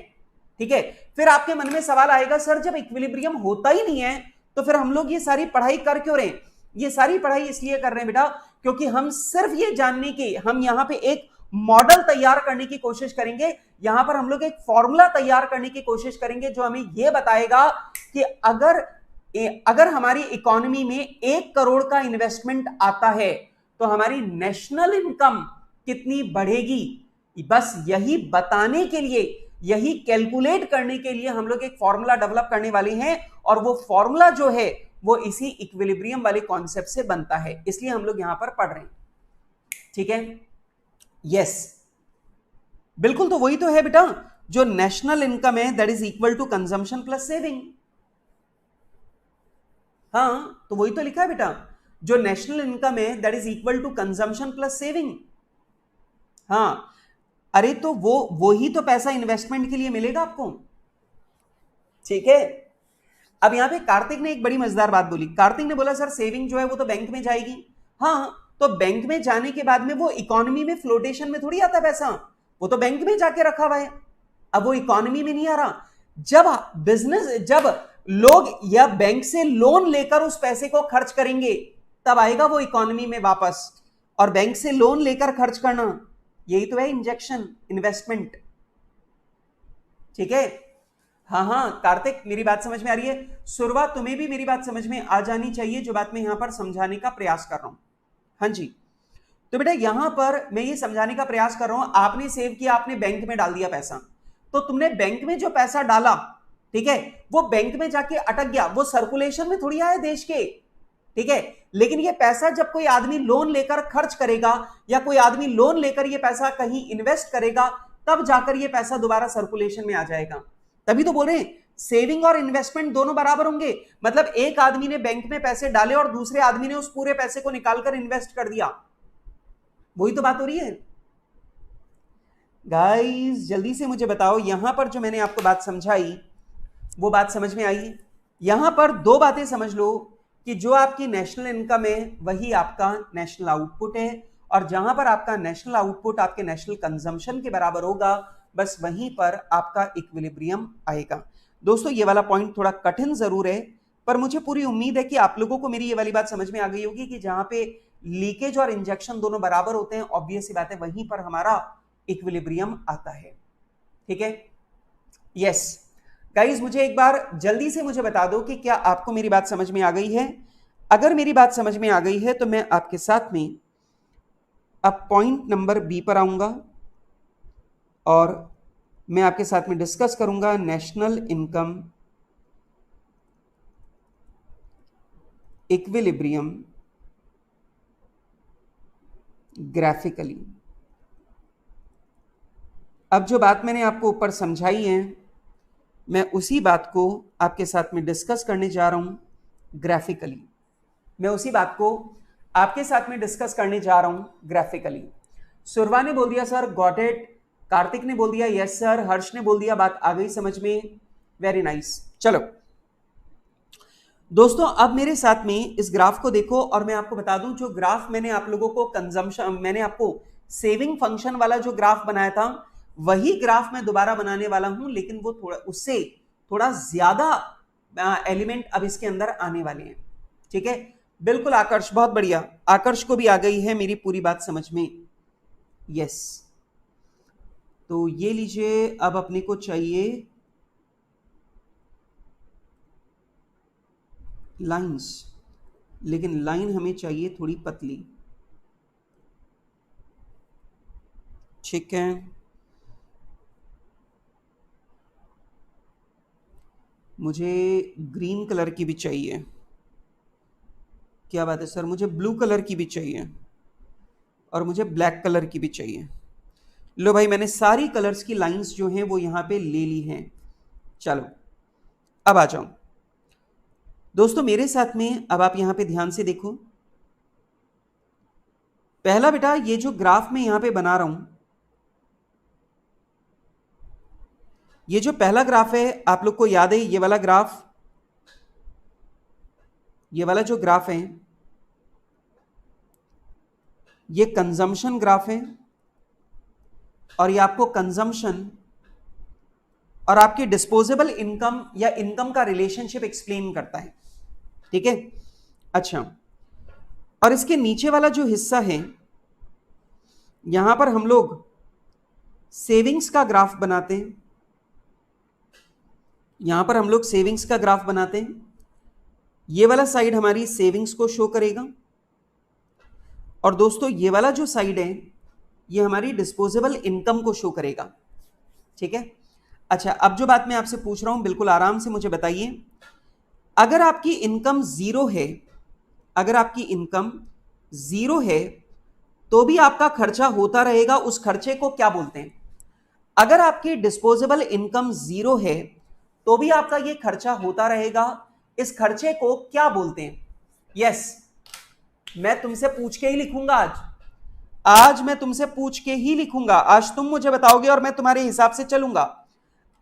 ठीक है, फिर आपके मन में सवाल आएगा सर जब इक्विलिब्रियम होता ही नहीं है तो फिर हम लोग ये सारी पढ़ाई कर क्यों रहे हैं? ये सारी पढ़ाई इसलिए कर रहे हैं बेटा क्योंकि हम सिर्फ ये जानने की, हम यहां पे एक मॉडल तैयार करने की कोशिश करेंगे, यहां पर हम लोग एक फॉर्मूला तैयार करने की कोशिश करेंगे जो हमें यह बताएगा कि अगर हमारी इकोनॉमी में 1 करोड़ का इन्वेस्टमेंट आता है तो हमारी नेशनल इनकम कितनी बढ़ेगी। बस यही बताने के लिए, यही कैलकुलेट करने के लिए हम लोग एक फॉर्मूला डेवलप करने वाले हैं, और वो फॉर्मूला जो है वो इसी इक्विलिब्रियम वाले कॉन्सेप्ट से बनता है, इसलिए हम लोग यहां पर पढ़ रहे हैं। ठीक है, यस बिल्कुल, तो वही तो है बेटा जो नेशनल इनकम है that is equal to consumption plus saving. हाँ, तो वही तो लिखा है बेटा, जो नेशनल इनकम है that is equal to consumption plus saving. हाँ, अरे तो वो ही तो पैसा इन्वेस्टमेंट के लिए मिलेगा आपको। ठीक है, अब यहां पे कार्तिक ने एक बड़ी मजेदार बात बोली। कार्तिक ने बोला सर सेविंग जो है वो तो बैंक में जाएगी। हाँ, तो बैंक में जाने के बाद में वो इकोनॉमी में फ्लोटेशन में थोड़ी आता पैसा, वो तो बैंक में जाके रखा हुआ है, अब वो इकोनॉमी में नहीं आ रहा। जब लोग या बैंक से लोन लेकर उस पैसे को खर्च करेंगे तब आएगा वो इकोनॉमी में वापस, और बैंक से लोन लेकर खर्च करना यही तो है इंजेक्शन, इन्वेस्टमेंट। ठीक है, हाँ कार्तिक मेरी बात समझ में आ रही है? सुरवा तुम्हें भी मेरी बात समझ में आ जानी चाहिए जो बात मैं यहां पर समझाने का प्रयास कर रहा हूं। हाँ जी, तो बेटा यहां पर मैं ये समझाने का प्रयास कर रहा हूं, आपने सेव किया, आपने बैंक में डाल दिया पैसा, तो तुमने बैंक में जो पैसा डाला, ठीक है, वो बैंक में जाके अटक गया, वो सर्कुलेशन में थोड़ी आया देश के। ठीक है, लेकिन ये पैसा जब कोई आदमी लोन लेकर खर्च करेगा या कोई आदमी लोन लेकर ये पैसा कहीं इन्वेस्ट करेगा तब जाकर ये पैसा दोबारा सर्कुलेशन में आ जाएगा। तभी तो बोल रहे हैं सेविंग और इन्वेस्टमेंट दोनों बराबर होंगे, मतलब एक आदमी ने बैंक में पैसे डाले और दूसरे आदमी ने उस पूरे पैसे को निकालकर इन्वेस्ट कर दिया, वही तो बात हो रही है। गाइस जल्दी से मुझे बताओ, यहां पर जो मैंने आपको बात समझाई वो बात समझ में आई? यहां पर 2 बातें समझ लो कि जो आपकी नेशनल इनकम है वही आपका नेशनल आउटपुट है, और जहां पर आपका नेशनल आउटपुट आपके नेशनल कंजम्पशन के बराबर होगा बस वहीं पर आपका इक्विलिब्रियम आएगा। दोस्तों ये वाला पॉइंट थोड़ा कठिन जरूर है, पर मुझे पूरी उम्मीद है कि आप लोगों को मेरी ये वाली बात समझ में आ गई होगी कि जहां पे लीकेज और इंजेक्शन दोनों बराबर होते हैं, ऑब्वियस सी बात है वहीं पर हमारा इक्विलिब्रियम आता है। ठीक है, यस गाइस, मुझे एक बार जल्दी से मुझे बता दो कि क्या आपको मेरी बात समझ में आ गई है। अगर मेरी बात समझ में आ गई है तो मैं आपके साथ में अब पॉइंट नंबर बी पर आऊंगा और मैं आपके साथ में डिस्कस करूंगा नेशनल इनकम इक्विलिब्रियम ग्राफिकली। अब जो बात मैंने आपको ऊपर समझाई है, मैं उसी बात को आपके साथ में डिस्कस करने जा रहा हूं ग्राफिकली। मैं उसी बात को आपके साथ में डिस्कस करने जा रहा हूं ग्राफिकली। सुरवा ने बोल दिया सर गॉट इट, कार्तिक ने बोल दिया यस सर, हर्ष ने बोल दिया बात आ गई समझ में, वेरी नाइस। चलो दोस्तों, अब मेरे साथ में इस ग्राफ को देखो और मैं आपको बता दूं, जो ग्राफ मैंने आप लोगों को कंजम्पशन, मैंने आपको सेविंग फंक्शन वाला जो ग्राफ बनाया था वही ग्राफ मैं दोबारा बनाने वाला हूं, लेकिन वो थोड़ा उससे थोड़ा ज्यादा एलिमेंट अब इसके अंदर आने वाले हैं। ठीक है, बिल्कुल आकर्ष, बहुत बढ़िया, आकर्ष को भी आ गई है मेरी पूरी बात समझ में। यस, तो ये लीजिए, अब अपने को चाहिए लाइंस, लेकिन लाइन हमें चाहिए थोड़ी पतली। ठीक है, मुझे ग्रीन कलर की भी चाहिए। क्या बात है सर, मुझे ब्लू कलर की भी चाहिए और मुझे ब्लैक कलर की भी चाहिए। लो भाई, मैंने सारी कलर्स की लाइंस जो हैं वो यहां पे ले ली हैं। चलो अब आ जाओ दोस्तों मेरे साथ में, अब आप यहां पे ध्यान से देखो। पहला बेटा, ये जो ग्राफ मैं यहां पे बना रहा हूं, ये जो पहला ग्राफ है आप लोग को याद है, ये वाला ग्राफ, ये वाला जो ग्राफ है ये कंजम्पशन ग्राफ है और ये आपको कंजम्पशन और आपकी डिस्पोजेबल इनकम या इनकम का रिलेशनशिप एक्सप्लेन करता है। ठीक है, अच्छा, और इसके नीचे वाला जो हिस्सा है यहां पर हम लोग सेविंग्स का ग्राफ बनाते हैं, यहां पर हम लोग सेविंग्स का ग्राफ बनाते हैं। ये वाला साइड हमारी सेविंग्स को शो करेगा और दोस्तों ये वाला जो साइड है ये हमारी डिस्पोजेबल इनकम को शो करेगा। ठीक है, अच्छा, अब जो बात मैं आपसे पूछ रहा हूं बिल्कुल आराम से मुझे बताइए, अगर आपकी इनकम जीरो है, अगर आपकी इनकम जीरो है तो भी आपका खर्चा होता रहेगा, उस खर्चे को क्या बोलते हैं? अगर आपकी डिस्पोजेबल इनकम जीरो है तो भी आपका ये खर्चा होता रहेगा, इस खर्चे को क्या बोलते हैं? यस, मैं तुमसे पूछ के ही लिखूंगा आज मैं तुमसे पूछ के ही लिखूंगा। आज तुम मुझे बताओगे और मैं तुम्हारे हिसाब से चलूंगा,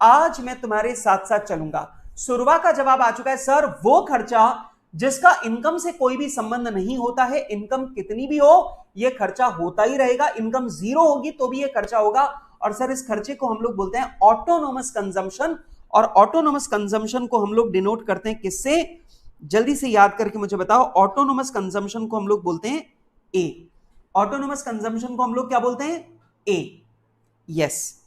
आज मैं तुम्हारे साथ साथ चलूंगा। सुरवा का जवाब आ चुका है सर, वो खर्चा जिसका इनकम से कोई भी संबंध नहीं होता है, इनकम कितनी भी हो यह खर्चा होता ही रहेगा, इनकम जीरो होगी तो भी यह खर्चा होगा। और सर इस खर्चे को हम लोग बोलते हैं ऑटोनोमस कंजम्पशन, और ऑटोनोमस कंजम्पशन को हम लोग डिनोट करते हैं किससे? जल्दी से याद करके मुझे बताओ, ऑटोनोमस कंजम्पशन को हम लोग बोलते हैं ए। ऑटोनोमस कंजम्पशन को हम लोग क्या बोलते हैं? ए। यस,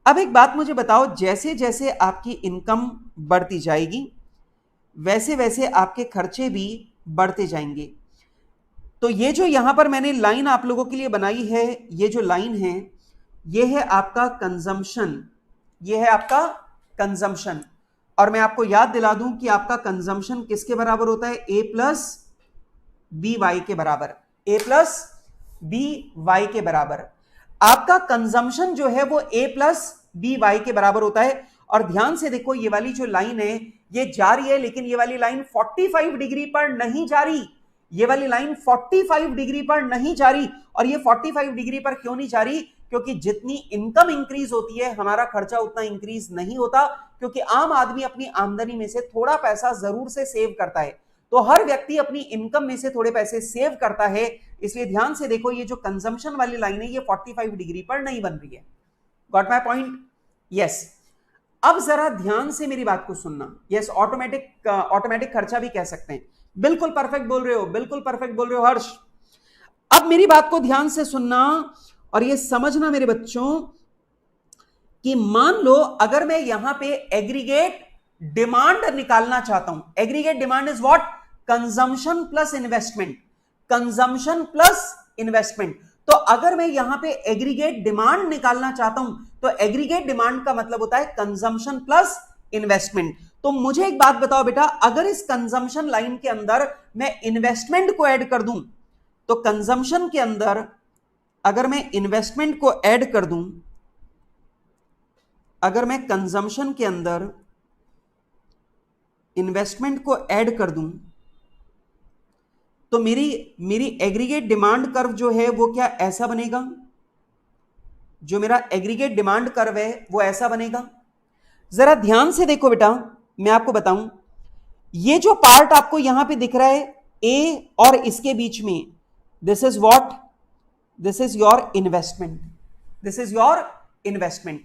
अब एक बात मुझे बताओ, जैसे जैसे आपकी इनकम बढ़ती जाएगी वैसे वैसे आपके खर्चे भी बढ़ते जाएंगे। तो ये जो यहां पर मैंने लाइन आप लोगों के लिए बनाई है, ये जो लाइन है ये है आपका कंजम्पशन, ये है आपका कंजम्पशन। और मैं आपको याद दिला दूं कि आपका कंजम्पशन किसके बराबर होता है? ए प्लस बी वाई के बराबर, ए प्लस बी वाई के बराबर। आपका कंजम्पशन जो है वो ए प्लस बी वाई के बराबर होता है। और ध्यान से देखो, ये वाली जो लाइन है ये जा रही है, लेकिन ये वाली लाइन 45 डिग्री पर नहीं जा रही, ये वाली लाइन 45 डिग्री पर नहीं जा रही। और ये 45 डिग्री पर क्यों नहीं जा रही? क्योंकि जितनी इनकम इंक्रीज होती है हमारा खर्चा उतना इंक्रीज नहीं होता, क्योंकि आम आदमी अपनी आमदनी में से थोड़ा पैसा जरूर से सेव करता है। तो हर व्यक्ति अपनी इनकम में से थोड़े पैसे सेव करता है, इसलिए ध्यान से देखो, ये जो कंजम्पशन वाली लाइन है ये 45 डिग्री पर नहीं बन रही है। Got my point? यस। अब जरा ध्यान से मेरी बात को सुनना। यस, ऑटोमेटिक खर्चा भी कह सकते हैं। बिल्कुल परफेक्ट बोल रहे हो, बिल्कुल परफेक्ट बोल रहे हो हर्ष। अब मेरी बात को ध्यान से सुनना और ये समझना मेरे बच्चों कि मान लो अगर मैं यहां पे एग्रीगेट डिमांड निकालना चाहता हूं। Aggregate demand is what? Consumption plus investment. Consumption plus investment. तो अगर मैं यहां पे एग्रीगेट डिमांड निकालना चाहता हूं तो एग्रीगेट डिमांड का मतलब होता है कंजम्पशन प्लस इन्वेस्टमेंट। तो मुझे एक बात बताओ बेटा, अगर इस कंजम्पशन लाइन के अंदर मैं इन्वेस्टमेंट को ऐड कर दूं तो कंजम्पशन के अंदर अगर मैं इन्वेस्टमेंट को ऐड कर दूं, अगर मैं कंजम्पशन के अंदर इन्वेस्टमेंट को ऐड कर दूं तो मेरी एग्रीगेट डिमांड कर्व जो है वो क्या ऐसा बनेगा? जो मेरा एग्रीगेट डिमांड कर्व है वो ऐसा बनेगा। जरा ध्यान से देखो बेटा, मैं आपको बताऊं, ये जो पार्ट आपको यहां पे दिख रहा है ए और इसके बीच में, this is what? This is your investment. This is your investment.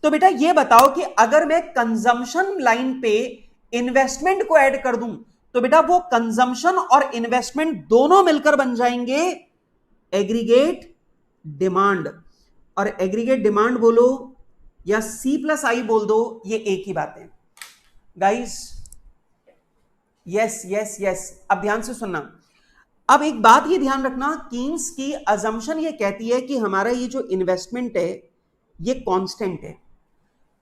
तो बेटा ये बताओ कि अगर मैं कंजम्पशन लाइन पे इन्वेस्टमेंट को ऐड कर दूं तो बेटा वो कंजम्पशन और इन्वेस्टमेंट दोनों मिलकर बन जाएंगे एग्रीगेट डिमांड। और एग्रीगेट डिमांड बोलो या सी प्लस आई बोल दो, ये एक ही बात है गाइस। यस यस यस, अब ध्यान से सुनना। अब एक बात ये ध्यान रखना, कीन्स की अजम्पशन ये कहती है कि हमारा ये जो इन्वेस्टमेंट है ये कांस्टेंट है।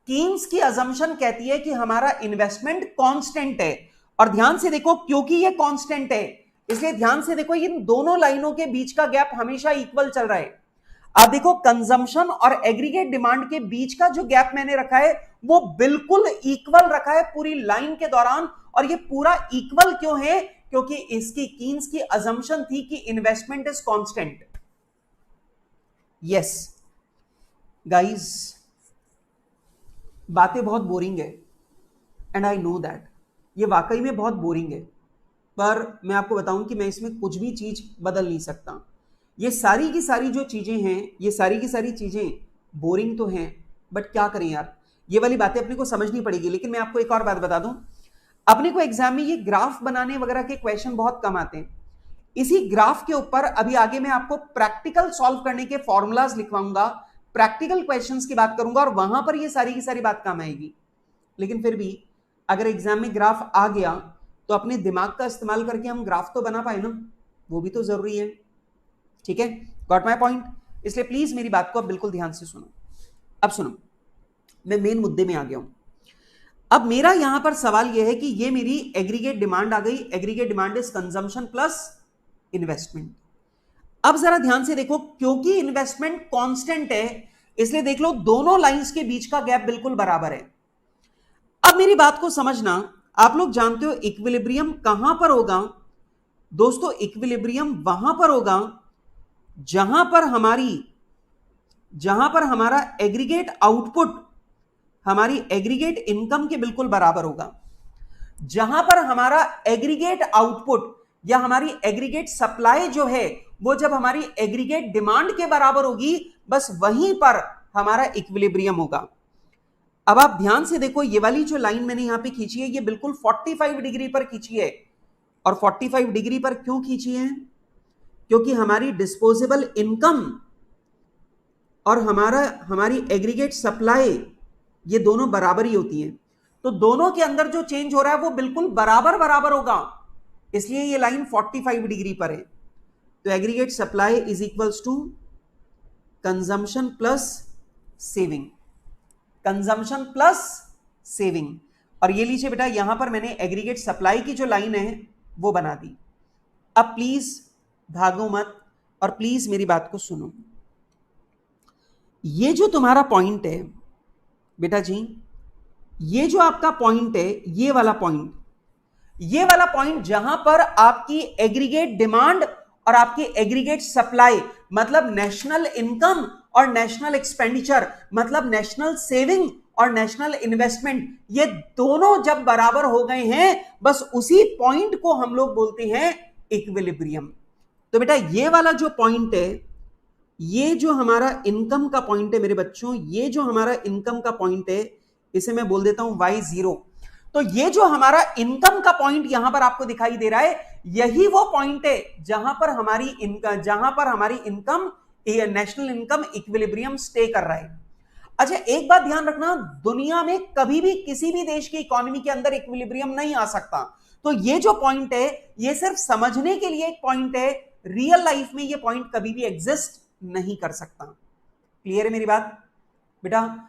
कीन्स की अजम्पशन कहती है कि हमारा इन्वेस्टमेंट कांस्टेंट है। और ध्यान से देखो, क्योंकि ये कांस्टेंट है इसलिए ध्यान से देखो इन दोनों लाइनों के बीच का गैप हमेशा इक्वल चल रहा है। अब देखो कंजम्पशन और एग्रीगेट डिमांड के बीच का जो गैप मैंने रखा है वो बिल्कुल इक्वल रखा है पूरी लाइन के दौरान। और ये पूरा इक्वल क्यों है? क्योंकि इसकी कीन्स की अजम्पशन थी कि investment is constant. Yes guys, बातें बहुत बोरिंग है एंड आई नो दैट, ये वाकई में बहुत बोरिंग है, पर मैं आपको बताऊं कि मैं इसमें कुछ भी चीज बदल नहीं सकता। ये सारी की सारी जो चीजें हैं, ये सारी की सारी चीजें बोरिंग तो हैं, बट क्या करें यार, ये वाली बातें अपने को समझनी पड़ेगी। लेकिन मैं आपको एक और बात बता दूं, अपने को एग्जाम में ये ग्राफ बनाने वगैरह के क्वेश्चन बहुत कम आते हैं। इसी ग्राफ के ऊपर अभी आगे मैं आपको प्रैक्टिकल सॉल्व करने के फॉर्मूलाज लिखवाऊंगा, प्रैक्टिकल क्वेश्चंस की बात करूंगा और वहां पर ये सारी की सारी बात काम आएगी। लेकिन फिर भी अगर एग्जाम में ग्राफ आ गया तो अपने दिमाग का इस्तेमाल करके हम ग्राफ तो बना पाए ना, वो भी तो जरूरी है। ठीक है, गॉट माय पॉइंट? इसलिए प्लीज मेरी बात को अब बिल्कुल ध्यान से सुनो। अब सुनो, मैं मेन मुद्दे में आ गया हूं। अब मेरा यहां पर सवाल यह है कि ये मेरी एग्रीगेट डिमांड आ गई। Aggregate demand is consumption plus investment. अब जरा ध्यान से देखो, क्योंकि इन्वेस्टमेंट कांस्टेंट है इसलिए देख लो दोनों लाइंस के बीच का गैप बिल्कुल बराबर है। अब मेरी बात को समझना, आप लोग जानते हो इक्विलिब्रियम कहां पर होगा दोस्तों? इक्विलिब्रियम वहां पर होगा जहां पर हमारा एग्रीगेट आउटपुट हमारी एग्रीगेट इनकम के बिल्कुल बराबर होगा। जहां पर हमारा एग्रीगेट आउटपुट या हमारी एग्रीगेट सप्लाई जो है वो जब हमारी एग्रीगेट डिमांड के बराबर होगी, बस वहीं पर हमारा इक्विलिब्रियम होगा। अब आप ध्यान से देखो, ये वाली जो लाइन मैंने यहां पे खींची है ये बिल्कुल 45 डिग्री पर खींची है। और 45 डिग्री पर क्यों खींची है? क्योंकि हमारी डिस्पोजेबल इनकम और हमारी एग्रीगेट सप्लाई ये दोनों बराबर ही होती हैं। तो दोनों के अंदर जो चेंज हो रहा है वो बिल्कुल बराबर होगा, इसलिए ये लाइन 45 डिग्री पर है। तो aggregate supply is equals to consumption plus saving. Consumption plus saving. और ये लीजिए बेटा, यहां पर मैंने एग्रीगेट सप्लाई की जो लाइन है वो बना दी। अब प्लीज भागो मत और प्लीज मेरी बात को सुनो। ये जो तुम्हारा पॉइंट है बेटा जी, ये जो आपका पॉइंट है, ये वाला पॉइंट जहां पर आपकी एग्रीगेट डिमांड और आपकी एग्रीगेट सप्लाई मतलब नेशनल इनकम और नेशनल एक्सपेंडिचर मतलब नेशनल सेविंग और नेशनल इन्वेस्टमेंट, ये दोनों जब बराबर हो गए हैं, बस उसी पॉइंट को हम लोग बोलते हैं इक्विलिब्रियम। तो बेटा ये वाला जो पॉइंट है, ये जो हमारा इनकम का पॉइंट है मेरे बच्चों, ये जो हमारा इनकम का पॉइंट है, इसे मैं बोल देता हूं y0। तो ये जो हमारा इनकम का पॉइंट यहां पर आपको दिखाई दे रहा है, यही वो पॉइंट है जहां पर हमारी income national income equilibrium stay कर रहा है। अच्छा, एक बात ध्यान रखना, दुनिया में कभी भी किसी भी देश की इकोनॉमी के अंदर इक्विलिब्रियम नहीं आ सकता। तो ये जो पॉइंट है, ये सिर्फ समझने के लिए एक पॉइंट है, रियल लाइफ में ये पॉइंट कभी भी एग्जिस्ट नहीं कर सकता। क्लियर है मेरी बात? बेटा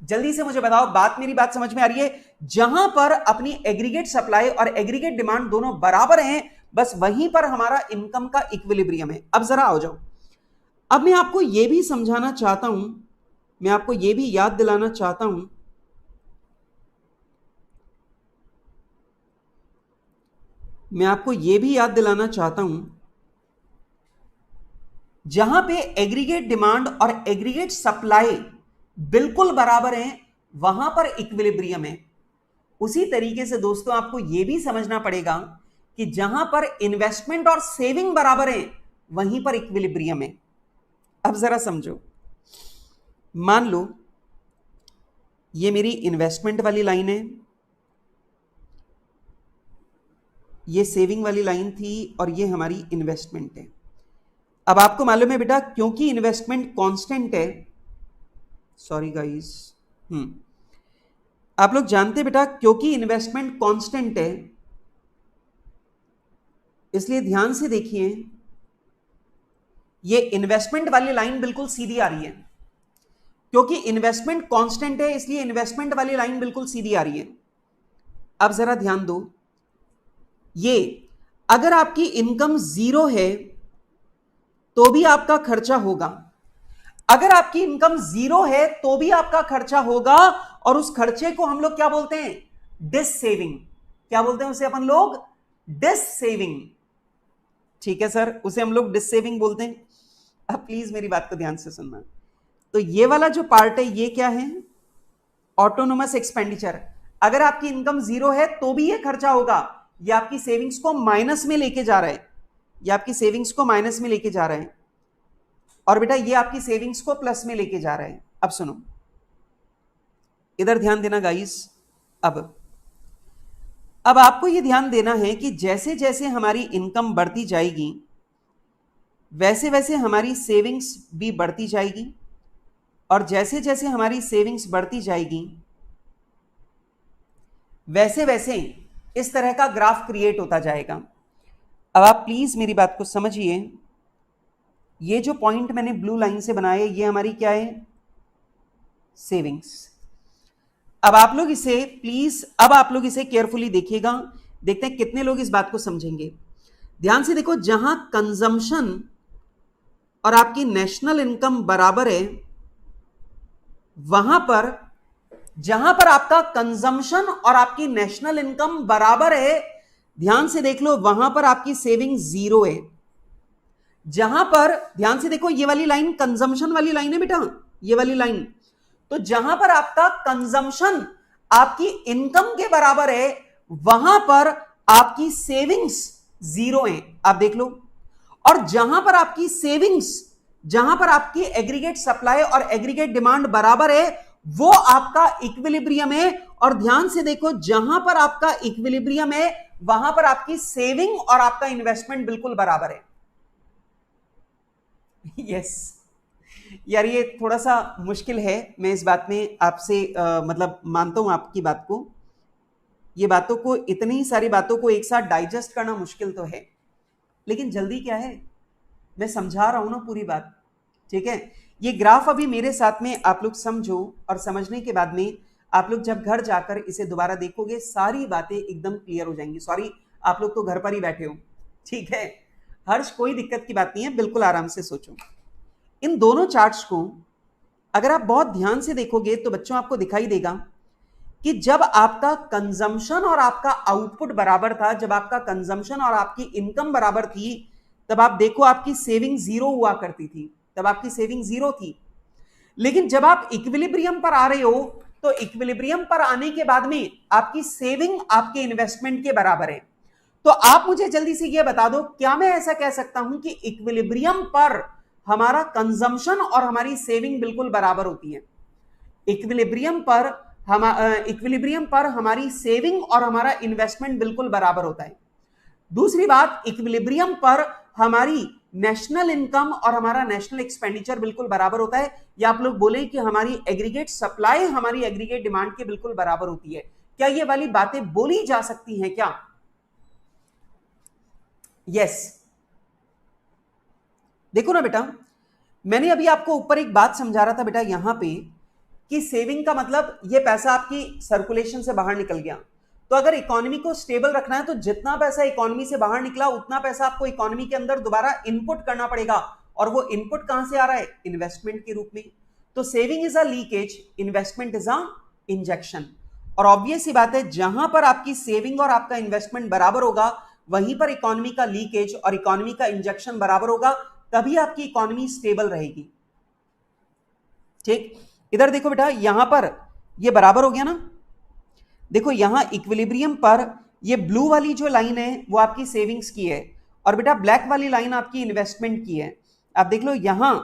जल्दी से मुझे बताओ, मेरी बात समझ में आ रही है? जहां पर अपनी एग्रीगेट सप्लाई और एग्रीगेट डिमांड दोनों बराबर हैं, बस वहीं पर हमारा इनकम का इक्विलिब्रियम है। अब जरा आओ जाओ, अब मैं आपको यह भी समझाना चाहता हूं, मैं आपको यह भी याद दिलाना चाहता हूं, जहां पे एग्रीगेट डिमांड और एग्रीगेट सप्लाई बिल्कुल बराबर हैं, वहां पर इक्विलिब्रियम है। उसी तरीके से दोस्तों आपको यह भी समझना पड़ेगा कि जहां पर इन्वेस्टमेंट और सेविंग बराबर है, वहीं पर इक्विलिब्रियम है। अब जरा समझो, मान लो ये मेरी इन्वेस्टमेंट वाली लाइन है, ये सेविंग वाली लाइन थी, और ये हमारी इन्वेस्टमेंट है। अब आपको मालूम है बेटा, क्योंकि इन्वेस्टमेंट कांस्टेंट है, सॉरी गाइस, आप लोग जानते हैं बेटा, क्योंकि इन्वेस्टमेंट कांस्टेंट है, इसलिए ध्यान से देखिए, ये इन्वेस्टमेंट वाली लाइन बिल्कुल सीधी आ रही है। क्योंकि इन्वेस्टमेंट कांस्टेंट है, इसलिए इन्वेस्टमेंट वाली लाइन बिल्कुल सीधी आ रही है। अब जरा ध्यान दो, ये अगर आपकी इनकम 0 है तो भी आपका खर्चा होगा। अगर आपकी इनकम 0 है तो भी आपका खर्चा होगा, और उस खर्चे को हम लोग क्या बोलते हैं? Dissaving. क्या बोलते हैं उसे अपन लोग? Dissaving. ठीक है सर, उसे हम लोग डिस सेविंग बोलते हैं। अब प्लीज मेरी बात को ध्यान से सुनना। तो ये वाला जो पार्ट है, ये क्या है? Autonomous expenditure. अगर आपकी इनकम 0 है तो भी ये खर्चा होगा। ये आपकी सेविंग्स को माइनस में लेके जा रहा है, ये आपकी सेविंग्स को माइनस में लेके जा रहा है, और बेटा ये आपकी सेविंग्स को प्लस में लेके जा रहा है। अब सुनो, इधर ध्यान देना गाइस। अब आपको ये ध्यान देना है कि जैसे जैसे हमारी इनकम बढ़ती जाएगी, वैसे वैसे हमारी सेविंग्स भी बढ़ती जाएगी, और जैसे जैसे हमारी सेविंग्स बढ़ती जाएगी, वैसे वैसे इस तरह का ग्राफ क्रिएट होता जाएगा। अब आप प्लीज मेरी बात को समझिए, ये जो पॉइंट मैंने ब्लू लाइन से बनाया है, ये हमारी क्या है? सेविंग्स। अब आप लोग इसे केयरफुली देखिएगा, देखते हैं कितने लोग इस बात को समझेंगे। ध्यान से देखो, जहां कंजम्पशन और आपकी नेशनल इनकम बराबर है, वहां पर जहां पर आपका कंजम्पशन और आपकी नेशनल इनकम बराबर है, ध्यान से देख लो, वहां पर आपकी सेविंग 0 है। जहां पर, ध्यान से देखो, ये वाली लाइन कंजम्पशन वाली लाइन है बेटा, ये वाली लाइन। तो जहां पर आपका कंजम्पशन आपकी इनकम के बराबर है, वहां पर आपकी सेविंग्स 0 है। आप देख लो। और जहां पर आपकी सेविंग्स, जहां पर आपकी एग्रीगेट सप्लाई और एग्रीगेट डिमांड बराबर है, वो आपका इक्विलिब्रियम है। और ध्यान से देखो, जहां पर आपका इक्विलिब्रियम है, वहां पर आपकी सेविंग और आपका इन्वेस्टमेंट बिल्कुल बराबर है। यस यार, ये थोड़ा सा मुश्किल है, मैं इस बात में आपसे मतलब मानता हूं आपकी बात को। ये बातों को, इतनी सारी बातों को एक साथ डाइजेस्ट करना मुश्किल तो है, लेकिन जल्दी क्या है, मैं समझा रहा हूं ना पूरी बात। ठीक है, ये ग्राफ अभी मेरे साथ में आप लोग समझो, और समझने के बाद में आप लोग जब घर जाकर इसे दोबारा देखोगे, सारी बातें एकदम क्लियर हो जाएंगी। सॉरी, आप लोग तो घर पर ही बैठे हो, ठीक है, हर्ष, कोई दिक्कत की बात नहीं है, बिल्कुल आराम से सोचो। इन दोनों चार्ट्स को अगर आप बहुत ध्यान से देखोगे तो बच्चों आपको दिखाई देगा कि जब आपका कंजम्पशन और आपका आउटपुट बराबर था, जब आपका कंजम्पशन और आपकी इनकम बराबर थी, तब आप देखो आपकी सेविंग 0 हुआ करती थी, तब आपकी सेविंग 0 थी। लेकिन जब आप इक्विलिब्रियम पर आ रहे हो, तो इक्विलिब्रियम पर आने के बाद में आपकी सेविंग आपके इन्वेस्टमेंट के बराबर है। तो आप मुझे जल्दी से यह बता दो, क्या मैं ऐसा कह सकता हूं कि इक्विलिब्रियम पर हमारा कंजम्पशन और हमारी सेविंग बिल्कुल बराबर होती है? इक्विलिब्रियम पर हम इक्विलिब्रियम पर हमारी सेविंग और हमारा इन्वेस्टमेंट बिल्कुल बराबर होता है। दूसरी बात, इक्विलिब्रियम पर हमारी नेशनल इनकम और हमारा नेशनल एक्सपेंडिचर बिल्कुल बराबर होता है, या आप लोग बोले कि हमारी एग्रीगेट सप्लाई हमारी एग्रीगेट डिमांड के बिल्कुल बराबर होती है। क्या ये वाली बातें बोली जा सकती हैं क्या? यस। देखो ना बेटा, मैंने अभी आपको ऊपर एक बात समझा रहा था बेटा यहां पे कि सेविंग का मतलब ये पैसा आपकी सर्कुलेशन से बाहर निकल गया। तो अगर इकोनॉमी को स्टेबल रखना है तो जितना पैसा इकोनॉमी से बाहर निकला उतना पैसा आपको इकोनॉमी के अंदर दोबारा इनपुट करना पड़ेगा, और वो इनपुट कहां से आ रहा है? इन्वेस्टमेंट के रूप में। तो saving is a leakage, investment is a injection. और ऑब्वियस ही बात है, जहां पर आपकी सेविंग और आपका इन्वेस्टमेंट बराबर होगा वहीं पर इकोनॉमी का लीकेज और इकोनॉमी का इंजेक्शन बराबर होगा, तभी आपकी इकोनॉमी स्टेबल रहेगी। ठीक, इधर देखो बेटा, यहां पर ये बराबर हो गया ना। देखो यहां इक्विलिब्रियम पर ये ब्लू वाली जो लाइन है वो आपकी सेविंग्स की है, और बेटा ब्लैक वाली लाइन आपकी इन्वेस्टमेंट की है। आप देख लो यहां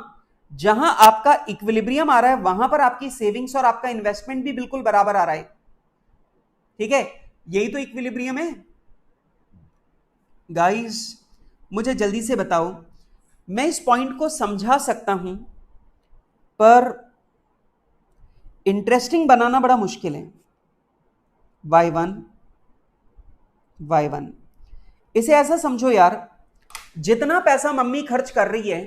जहां आपका इक्विलिब्रियम आ रहा है वहां पर आपकी सेविंग्स और आपका इन्वेस्टमेंट भी बिल्कुल बराबर आ रहा है। ठीक है, यही तो इक्विलिब्रियम है गाइस। मुझे जल्दी से बताओ, मैं इस पॉइंट को समझा सकता हूं पर इंटरेस्टिंग बनाना बड़ा मुश्किल है। y1 y1, इसे ऐसा समझो यार, जितना पैसा मम्मी खर्च कर रही है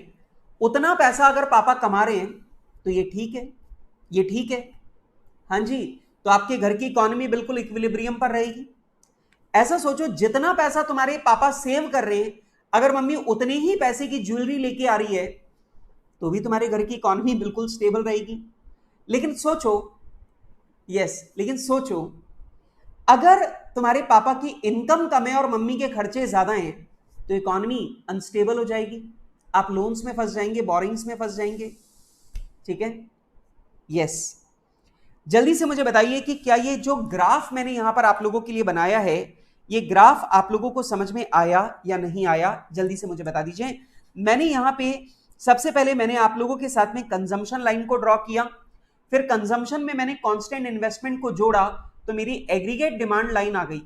उतना पैसा अगर पापा कमा रहे हैं तो ये ठीक है, ये ठीक है। हाँ जी, तो आपके घर की इकोनॉमी बिल्कुल इक्विलिब्रियम पर रहेगी। ऐसा सोचो, जितना पैसा तुम्हारे पापा सेव कर रहे हैं, अगर मम्मी उतने ही पैसे की ज्वेलरी लेके आ रही है तो भी तुम्हारे घर की इकोनॉमी बिल्कुल स्टेबल रहेगी। लेकिन सोचो, यस, लेकिन सोचो अगर तुम्हारे पापा की इनकम कम है और मम्मी के खर्चे ज्यादा हैं तो इकोनॉमी अनस्टेबल हो जाएगी, आप लोन्स में फंस जाएंगे, बोरिंग्स में फंस जाएंगे। ठीक है, यस। जल्दी से मुझे बताइए कि क्या ये जो ग्राफ मैंने यहां पर आप लोगों के लिए बनाया है, ये ग्राफ आप लोगों को समझ में आया या नहीं आया? जल्दी से मुझे बता दीजिए। मैंने यहां पे सबसे पहले मैंने आप लोगों के साथ में कंजम्पशन लाइन को ड्रॉ किया, फिर कंजम्पशन में मैंने कांस्टेंट इन्वेस्टमेंट को जोड़ा तो मेरी एग्रीगेट डिमांड लाइन आ गई।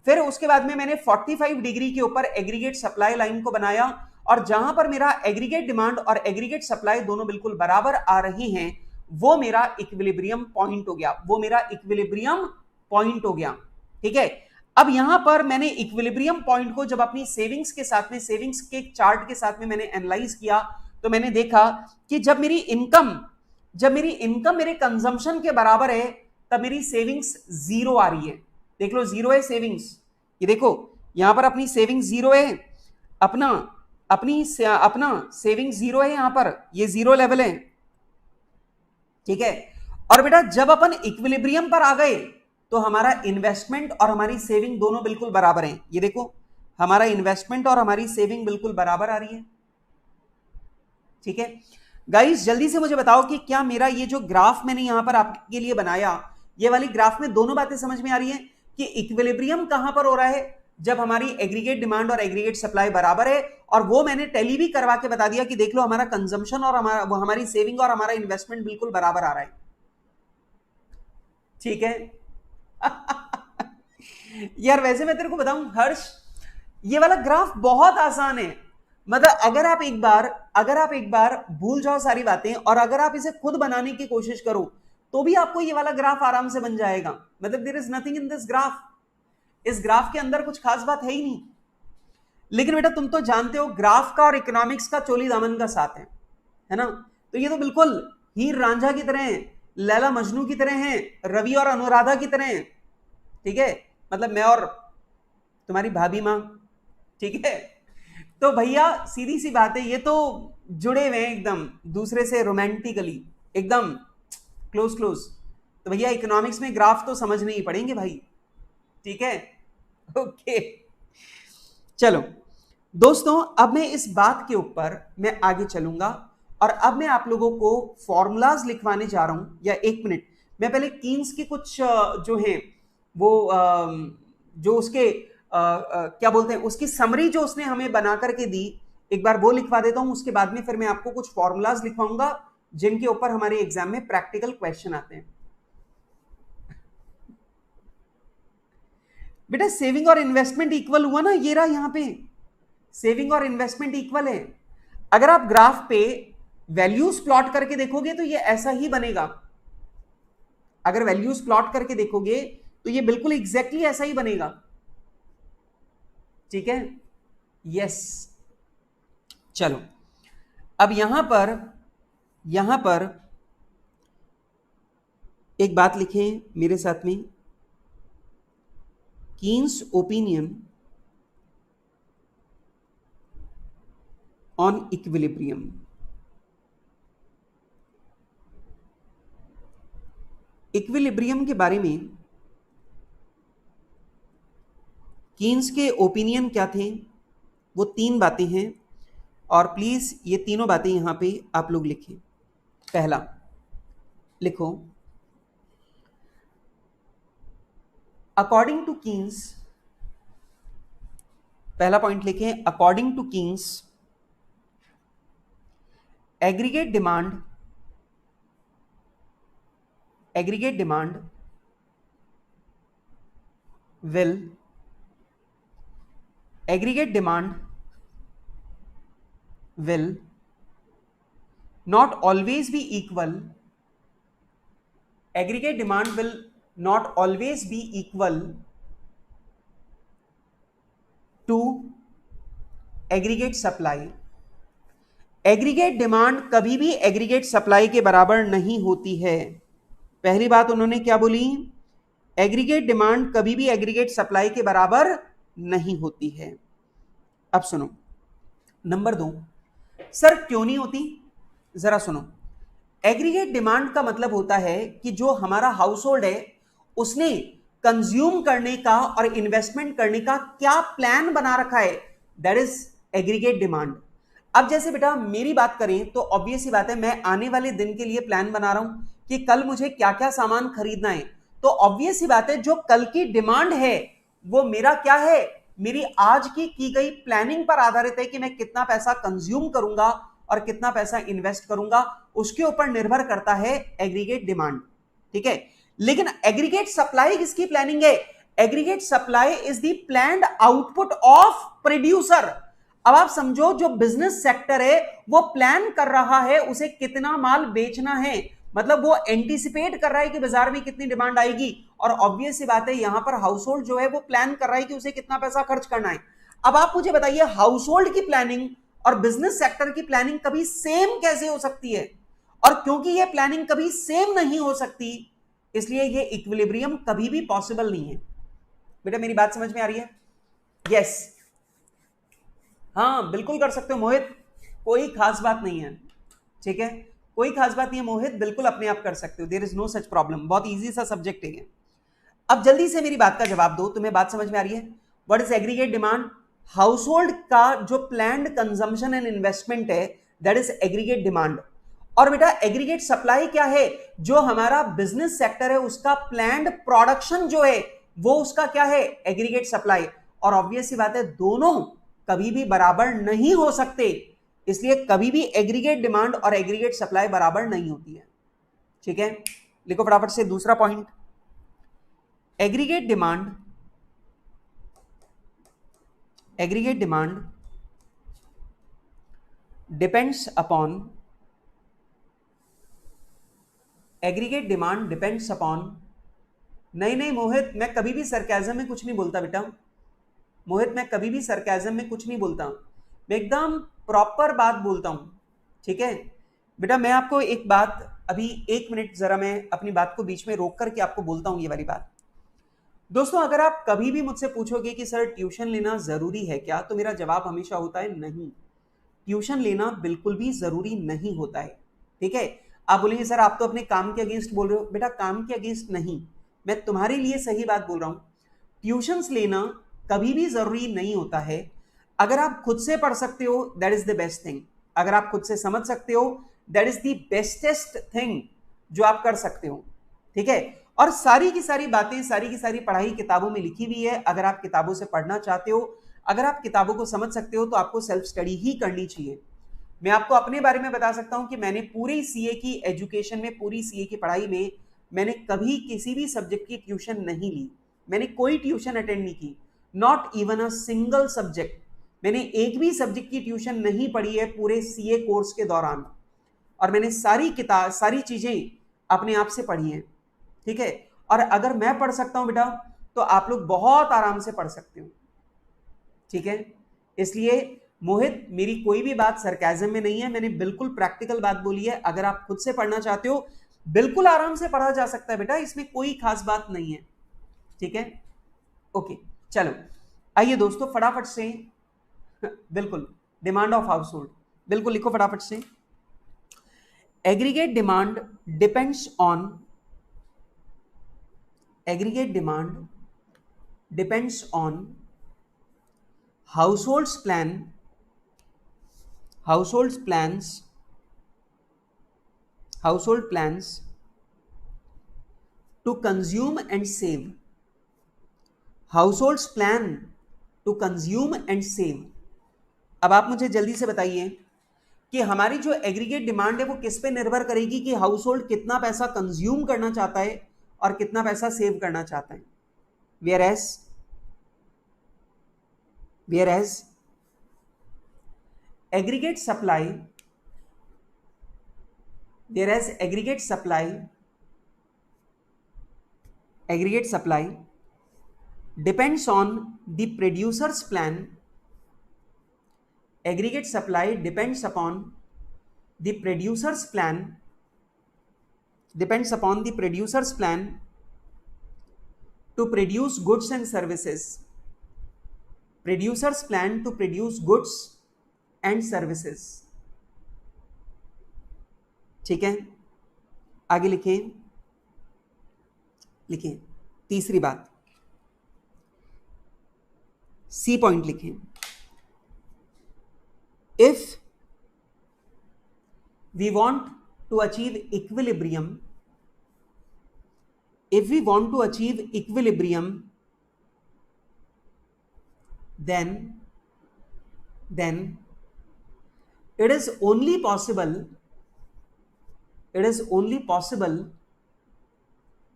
फिर उसके बाद में मैंने 45 डिग्री के ऊपर एग्रीगेट सप्लाई लाइन को बनाया, और जहां पर मेरा एग्रीगेट डिमांड और एग्रीगेट सप्लाई दोनों बिल्कुल बराबर आ रही हैं वो मेरा इक्विलिब्रियम पॉइंट हो गया, वो मेरा इक्विलिब्रियम पॉइंट हो गया। ठीक है, अब यहां पर मैंने इक्विलिब्रियम पॉइंट को जब अपनी सेविंग्स के साथ में, सेविंग्स के चार्ट के साथ में मैंने एनालाइज किया तो मैंने देखा कि जब मेरी इनकम मेरे कंजम्पशन के बराबर है तब मेरी सेविंग्स जीरो आ रही है। देख लो, जीरो है सेविंग्स, ये देखो यहां पर अपनी सेविंग जीरो है, अपना सेविंग जीरो है, यहां पर ये जीरो लेवल है। ठीक है, और बेटा जब अपन इक्विलिब्रियम पर आ गए तो हमारा इन्वेस्टमेंट और हमारी सेविंग दोनों बिल्कुल बराबर हैं। ये देखो, हमारा इन्वेस्टमेंट और हमारी सेविंग बिल्कुल बराबर आ रही है। ठीक है गाइस, जल्दी से मुझे बताओ कि क्या मेरा ये जो ग्राफ मैंने यहां पर आपके लिए बनाया, ये वाली ग्राफ में दोनों बातें समझ में आ रही है कि इक्विलिब्रियम कहां पर हो रहा है? जब हमारी एग्रीगेट डिमांड और एग्रीगेट सप्लाई बराबर है, और वो मैंने टैली भी करवा के बता दिया कि देख लो हमारा कंजम्पशन और हमारी सेविंग और हमारा इन्वेस्टमेंट बिल्कुल बराबर आ रहा है। ठीक है यार वैसे मैं तेरे को बताऊं हर्ष, ये वाला ग्राफ बहुत आसान है। मतलब अगर आप एक बार भूल जाओ सारी बातें और अगर आप इसे खुद बनाने की कोशिश करो तो भी आपको ये वाला ग्राफ आराम से बन जाएगा। मतलब there is nothing in this graph, इस ग्राफ के अंदर कुछ खास बात है ही नहीं। लेकिन बेटा तुम तो जानते हो ग्राफ का और इकोनॉमिक्स का चोली दामन का साथ है ना? तो ये तो बिल्कुल हीर रांझा की तरह है, लैला मजनू की तरह है, रवि और अनुराधा की तरह है। ठीक है, मतलब मैं और तुम्हारी भाभी मां। ठीक है, तो भैया सीधी सी बात है, ये तो जुड़े हुए हैं एकदम दूसरे से रोमांटिकली, एकदम क्लोज। तो भैया इकोनॉमिक्स में ग्राफ तो समझने ही पड़ेंगे भाई। ठीक है, ओके चलो दोस्तों, अब मैं इस बात के ऊपर मैं आगे चलूंगा और अब मैं आप लोगों को फॉर्मूलाज लिखवाने जा रहा हूं। या एक मिनट, मैं पहले कीन्स की कुछ जो हैं वो जो उसके क्या बोलते हैं, उसकी समरी जो उसने हमें बना करके दी, एक बार वो लिखवा देता हूं। उसके बाद में फिर मैं आपको कुछ फॉर्मूलाज लिखवाऊंगा जिनके ऊपर हमारे एग्जाम में प्रैक्टिकल क्वेश्चन आते हैं। बेटा सेविंग और इन्वेस्टमेंट इक्वल हुआ ना, ये रहा यहां पे सेविंग और इन्वेस्टमेंट इक्वल है। अगर आप ग्राफ पे वैल्यूज प्लॉट करके देखोगे तो ये ऐसा ही बनेगा। अगर वैल्यूज प्लॉट करके देखोगे तो ये बिल्कुल एग्जैक्टली ऐसा ही बनेगा। ठीक है, यस। चलो अब यहां पर एक बात लिखें मेरे साथ में, Keynes opinion on equilibrium. Equilibrium के बारे में कीन्स के ओपिनियन क्या थे, वो 3 बातें हैं और प्लीज ये तीनों बातें यहां पे आप लोग लिखें। पहला लिखो, अकॉर्डिंग टू कीन्स, पहला पॉइंट लिखें, according to Keynes aggregate demand will aggregate demand will not always be equal, aggregate demand will not always be equal to aggregate supply। Aggregate demand कभी भी एग्रीगेट सप्लाई के बराबर नहीं होती है। पहली बात उन्होंने क्या बोली, एग्रीगेट डिमांड कभी भी एग्रीगेट सप्लाई के बराबर नहीं होती है। अब सुनो, नंबर 2, सर क्यों नहीं होती, जरा सुनो। एग्रीगेट डिमांड का मतलब होता है कि जो हमारा हाउस होल्ड है उसने कंज्यूम करने का और इन्वेस्टमेंट करने का क्या प्लान बना रखा है, दैट इज एग्रीगेट डिमांड। अब जैसे बेटा मेरी बात करें तो ऑब्वियस ही बात है, मैं आने वाले दिन के लिए प्लान बना रहा हूं कि कल मुझे क्या क्या सामान खरीदना है, तो ऑब्वियस ही बात है जो कल की डिमांड है वो मेरा क्या है, मेरी आज की गई प्लानिंग पर आधारित है कि मैं कितना पैसा कंज्यूम करूंगा और कितना पैसा इन्वेस्ट करूंगा, उसके ऊपर निर्भर करता है एग्रीगेट डिमांड। ठीक है, लेकिन एग्रीगेट सप्लाई किसकी प्लानिंग है, aggregate supply is the planned output of producer. अब आप समझो जो बिजनेस सेक्टर है वो प्लान कर रहा है उसे कितना माल बेचना है, मतलब वो एंटीसिपेट कर रहा है कि बाजार में कितनी डिमांड आएगी, और ऑब्वियस सी बात है यहां पर हाउस होल्ड जो है वो प्लान कर रहा है कि उसे कितना पैसा खर्च करना है। अब आप मुझे बताइए हाउस होल्ड की प्लानिंग और बिजनेस सेक्टर की प्लानिंग कभी सेम कैसे हो सकती है, और क्योंकि ये प्लानिंग कभी सेम नहीं हो सकती इसलिए ये इक्विलिब्रियम कभी भी पॉसिबल नहीं है। बेटा मेरी बात समझ में आ रही है, यस हाँ बिल्कुल कर सकते हो मोहित, कोई खास बात नहीं है। ठीक है, कोई खास बात नहीं है मोहित, बिल्कुल अपने आप कर सकते हो, there is no such problem, बहुत इजी सा सब्जेक्ट है। अब जल्दी से मेरी बात का जवाब दो, तुम्हें बात समझ में आ रही है। What is aggregate demand, house hold का जो प्लान्ड कंजम्पशन एंड इन्वेस्टमेंट है दैट इज एग्रीगेट डिमांड। और बेटा एग्रीगेट सप्लाई क्या है, जो हमारा बिजनेस सेक्टर है उसका प्लान्ड प्रोडक्शन जो है वो उसका क्या है, एग्रीगेट सप्लाई। और ऑब्वियस सी बात है दोनों कभी भी बराबर नहीं हो सकते, इसलिए कभी भी एग्रीगेट डिमांड और एग्रीगेट सप्लाई बराबर नहीं होती है। ठीक है, लिखो फटाफट से दूसरा point, aggregate demand depends upon नहीं मोहित मैं कभी भी सरकाज़म में कुछ नहीं बोलता बेटा, मोहित मैं कभी भी सरकाज़म में कुछ नहीं बोलता, मैं एकदम प्रॉपर बात बोलता हूं। ठीक है बेटा, मैं आपको एक बात अभी 1 मिनट जरा मैं अपनी बात को बीच में रोक करके आपको बोलता हूं ये वाली बात। दोस्तों अगर आप कभी भी मुझसे पूछोगे कि सर ट्यूशन लेना जरूरी है क्या, तो मेरा जवाब हमेशा होता है नहीं, ट्यूशन लेना बिल्कुल भी जरूरी नहीं होता है। ठीक है, आप बोलेंगे सर आप तो अपने काम के अगेंस्ट बोल रहे हो, बेटा काम के अगेंस्ट नहीं, मैं तुम्हारे लिए सही बात बोल रहा हूं। ट्यूशंस लेना कभी भी जरूरी नहीं होता है, अगर आप खुद से पढ़ सकते हो that is the best thing, अगर आप खुद से समझ सकते हो that is the bestest thing जो आप कर सकते हो। ठीक है, और सारी की सारी बातें, सारी की सारी पढ़ाई किताबों में लिखी हुई है, अगर आप किताबों से पढ़ना चाहते हो, अगर आप किताबों को समझ सकते हो तो आपको सेल्फ स्टडी ही करनी चाहिए। मैं आपको अपने बारे में बता सकता हूं कि मैंने पूरी सीए की एजुकेशन में, पूरी सीए की पढ़ाई में मैंने कभी किसी भी सब्जेक्ट की ट्यूशन नहीं ली, मैंने कोई ट्यूशन अटेंड नहीं की, not even a single subject. मैंने एक भी सब्जेक्ट की ट्यूशन नहीं पढ़ी है पूरे सीए कोर्स के दौरान, और मैंने सारी चीजें अपने आप से पढ़ी हैं, ठीक है। और अगर मैं पढ़ सकता हूं बेटा, तो आप लोग बहुत आराम से पढ़ सकते हो, ठीक है। इसलिए मोहित, मेरी कोई भी बात सरकाजम में नहीं है, मैंने बिल्कुल प्रैक्टिकल बात बोली है। अगर आप खुद से पढ़ना चाहते हो, बिल्कुल आराम से पढ़ा जा सकता है बेटा, इसमें कोई खास बात नहीं है, ठीक है। ओके, चलो आइए दोस्तों फटाफट से बिल्कुल डिमांड ऑफ हाउस होल्ड बिल्कुल लिखो फटाफट से। Aggregate demand depends on aggregate demand depends on households plans to consume and save, households plan to consume and save। अब आप मुझे जल्दी से बताइए कि हमारी जो एग्रीगेट डिमांड है वो किस पे निर्भर करेगी कि हाउस होल्ड कितना पैसा कंज्यूम करना चाहता है और कितना पैसा सेव करना चाहता है। whereas aggregate supply depends on the producer's plan, aggregate supply depends upon the producer's plan to produce goods and services, producers plan to produce goods and services, ठीक है। आगे लिखें तीसरी बात, सी पॉइंट लिखें। If we want to achieve equilibrium then it is only possible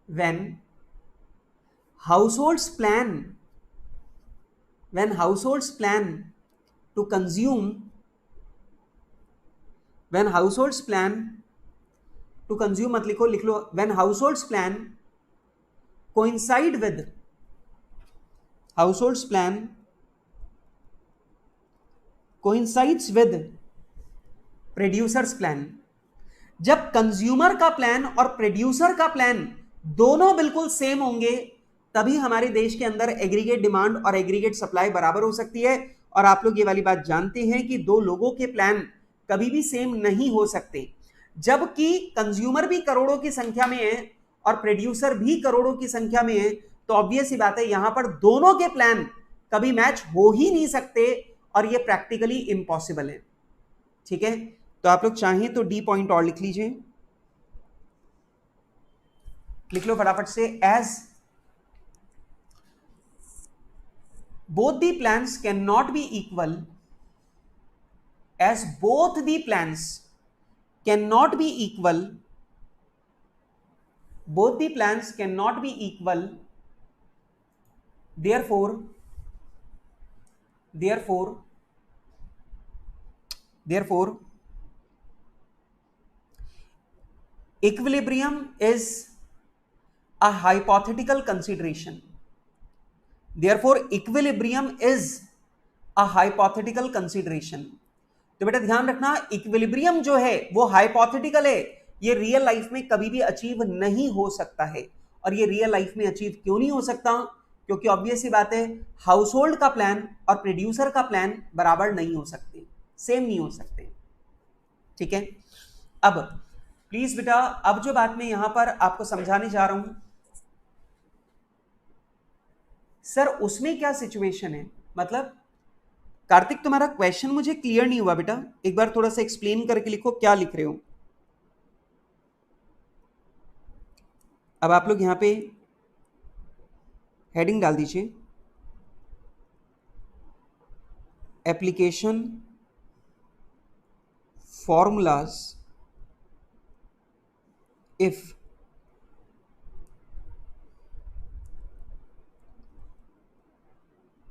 when households plan to consume मत लिखो, लिख लो when households plan coincide coincides with producers plan। जब कंज्यूमर का प्लान और प्रोड्यूसर का प्लान दोनों बिल्कुल सेम होंगे, तभी हमारे देश के अंदर एग्रीगेट डिमांड और एग्रीगेट सप्लाई बराबर हो सकती है। और आप लोग ये वाली बात जानते हैं कि दो लोगों के प्लान कभी भी सेम नहीं हो सकते। जबकि कंज्यूमर भी करोड़ों की संख्या में है और प्रोड्यूसर भी करोड़ों की संख्या में है, तो ऑब्वियस ही बात है यहां पर दोनों के प्लान कभी मैच हो ही नहीं सकते और ये प्रैक्टिकली इम्पॉसिबल है, ठीक है। तो आप लोग चाहें तो डी पॉइंट और लिख लीजिए, लिख लो फटाफट से। As both the plans cannot be equal, therefore equilibrium is a hypothetical consideration। तो बेटा ध्यान रखना, इक्विलिब्रियम जो है वो हाइपोथेटिकल है, ये रियल लाइफ में कभी भी अचीव नहीं हो सकता है। और ये रियल लाइफ में अचीव क्यों नहीं हो सकता? क्योंकि ऑब्वियस सी बात है, हाउस होल्ड का प्लान और प्रोड्यूसर का प्लान बराबर नहीं हो सकते, सेम नहीं हो सकते, ठीक है। अब प्लीज बेटा, अब जो बात मैं यहां पर आपको समझाने जा रहा हूं, सर उसमें क्या सिचुएशन है, मतलब कार्तिक तुम्हारा क्वेश्चन मुझे क्लियर नहीं हुआ बेटा, एक बार थोड़ा सा एक्सप्लेन करके लिखो क्या लिख रहे हो। अब आप लोग यहां पे हेडिंग डाल दीजिए, application formulas if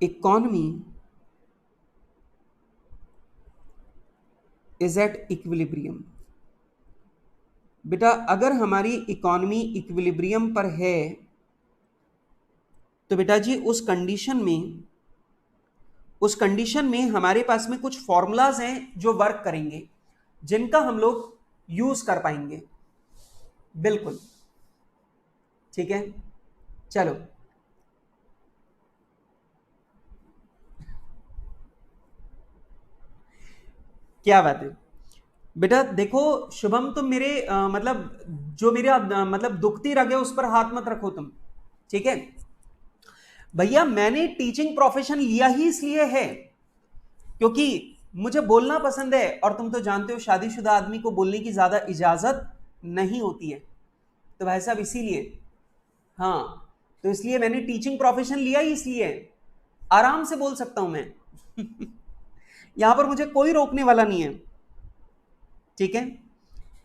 economy is at equilibrium. बेटा अगर हमारी इकोनॉमी इक्विलिब्रियम पर है तो बेटा जी उस कंडीशन में हमारे पास में कुछ फॉर्मूलाज हैं जो वर्क करेंगे, जिनका हम लोग यूज कर पाएंगे। बिल्कुल ठीक है, चलो क्या बात है बेटा। देखो शुभम, तुम मेरे मतलब जो मेरे मतलब दुखती रगे उस पर हाथ मत रखो तुम, ठीक है भैया। मैंने टीचिंग प्रोफेशन लिया ही इसलिए है क्योंकि मुझे बोलना पसंद है, और तुम तो जानते हो शादीशुदा आदमी को बोलने की ज्यादा इजाजत नहीं होती है, तो भाई साहब इसीलिए, हाँ तो इसलिए मैंने टीचिंग प्रोफेशन लिया ही इसलिए, आराम से बोल सकता हूं मैं यहां पर मुझे कोई रोकने वाला नहीं है, ठीक है।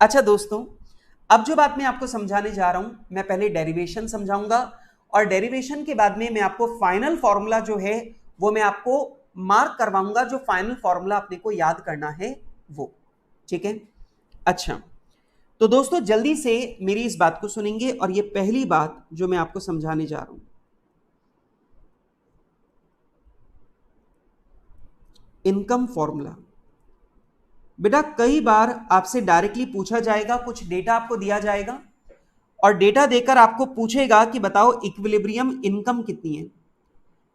अच्छा दोस्तों, अब जो बात मैं आपको समझाने जा रहा हूं, मैं पहले डेरिवेशन समझाऊंगा, और डेरिवेशन के बाद में मैं आपको फाइनल फॉर्मूला जो है वो मैं आपको मार्क करवाऊंगा, जो फाइनल फॉर्मूला अपने को याद करना है वो, ठीक है। अच्छा तो दोस्तों जल्दी से मेरी इस बात को सुनेंगे, और ये पहली बात जो मैं आपको समझाने जा रहा हूं, इनकम फॉर्मूला। बेटा कई बार आपसे डायरेक्टली पूछा जाएगा, कुछ डेटा आपको दिया जाएगा और डेटा देकर आपको पूछेगा कि बताओ इक्विलिब्रियम इनकम कितनी है,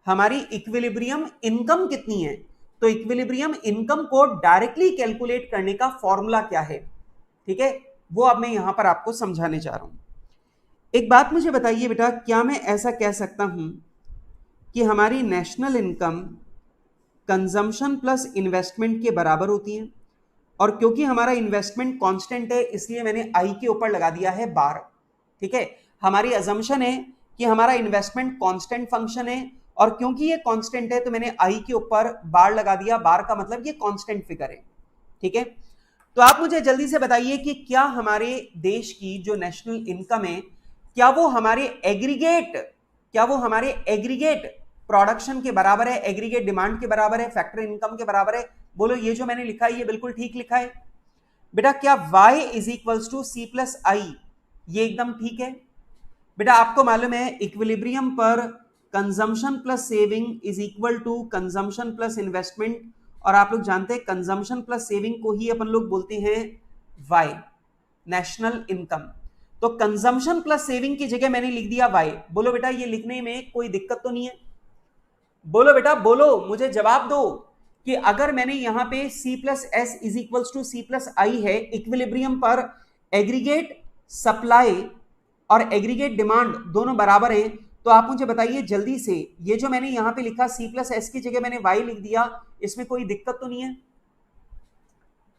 हमारी इक्विलिब्रियम इनकम कितनी है। तो इक्विलिब्रियम इनकम को डायरेक्टली कैलकुलेट करने का फॉर्मूला क्या है, ठीक है, वो अब मैं यहां पर आपको समझाने जा रहा हूं। एक बात मुझे बताइए बेटा, क्या मैं ऐसा कह सकता हूं कि हमारी national income consumption plus investment के बराबर होती है, और क्योंकि हमारा इन्वेस्टमेंट कांस्टेंट है इसलिए मैंने आई के ऊपर लगा दिया है बार, ठीक है। हमारी अजम्पशन है कि हमारा इन्वेस्टमेंट कांस्टेंट फंक्शन है, और क्योंकि ये कांस्टेंट है तो मैंने आई के ऊपर बार लगा दिया, बार का मतलब ये कांस्टेंट फिगर है, ठीक है। तो आप मुझे जल्दी से बताइए कि क्या हमारे देश की जो नेशनल इनकम है, क्या वो हमारे एग्रीगेट प्रोडक्शन के बराबर है, एग्रीगेट डिमांड के बराबर है, फैक्टर इनकम के बराबर है। बोलो ये जो मैंने लिखा है ये बिल्कुल ठीक लिखा है बेटा। क्या y is equals to C plus I, ये एकदम ठीक है बेटा। आपको मालूम है इक्विलिब्रियम पर consumption plus saving is equal to consumption plus investment, और आप लोग जानते हैं कंजम्पशन प्लस सेविंग को ही अपन लोग बोलते हैं y, नेशनल इनकम। तो कंजम्पशन प्लस सेविंग की जगह मैंने लिख दिया y। बोलो बेटा ये लिखने में कोई दिक्कत तो नहीं है? बोलो बेटा बोलो, मुझे जवाब दो कि अगर मैंने यहां पे C plus S is equals to C plus I है, इक्विलिब्रियम पर एग्रीगेट सप्लाई और एग्रीगेट डिमांड दोनों बराबर हैं, तो आप मुझे बताइए जल्दी से, ये जो मैंने यहां पे लिखा C प्लस एस की जगह मैंने y लिख दिया, इसमें कोई दिक्कत तो नहीं है?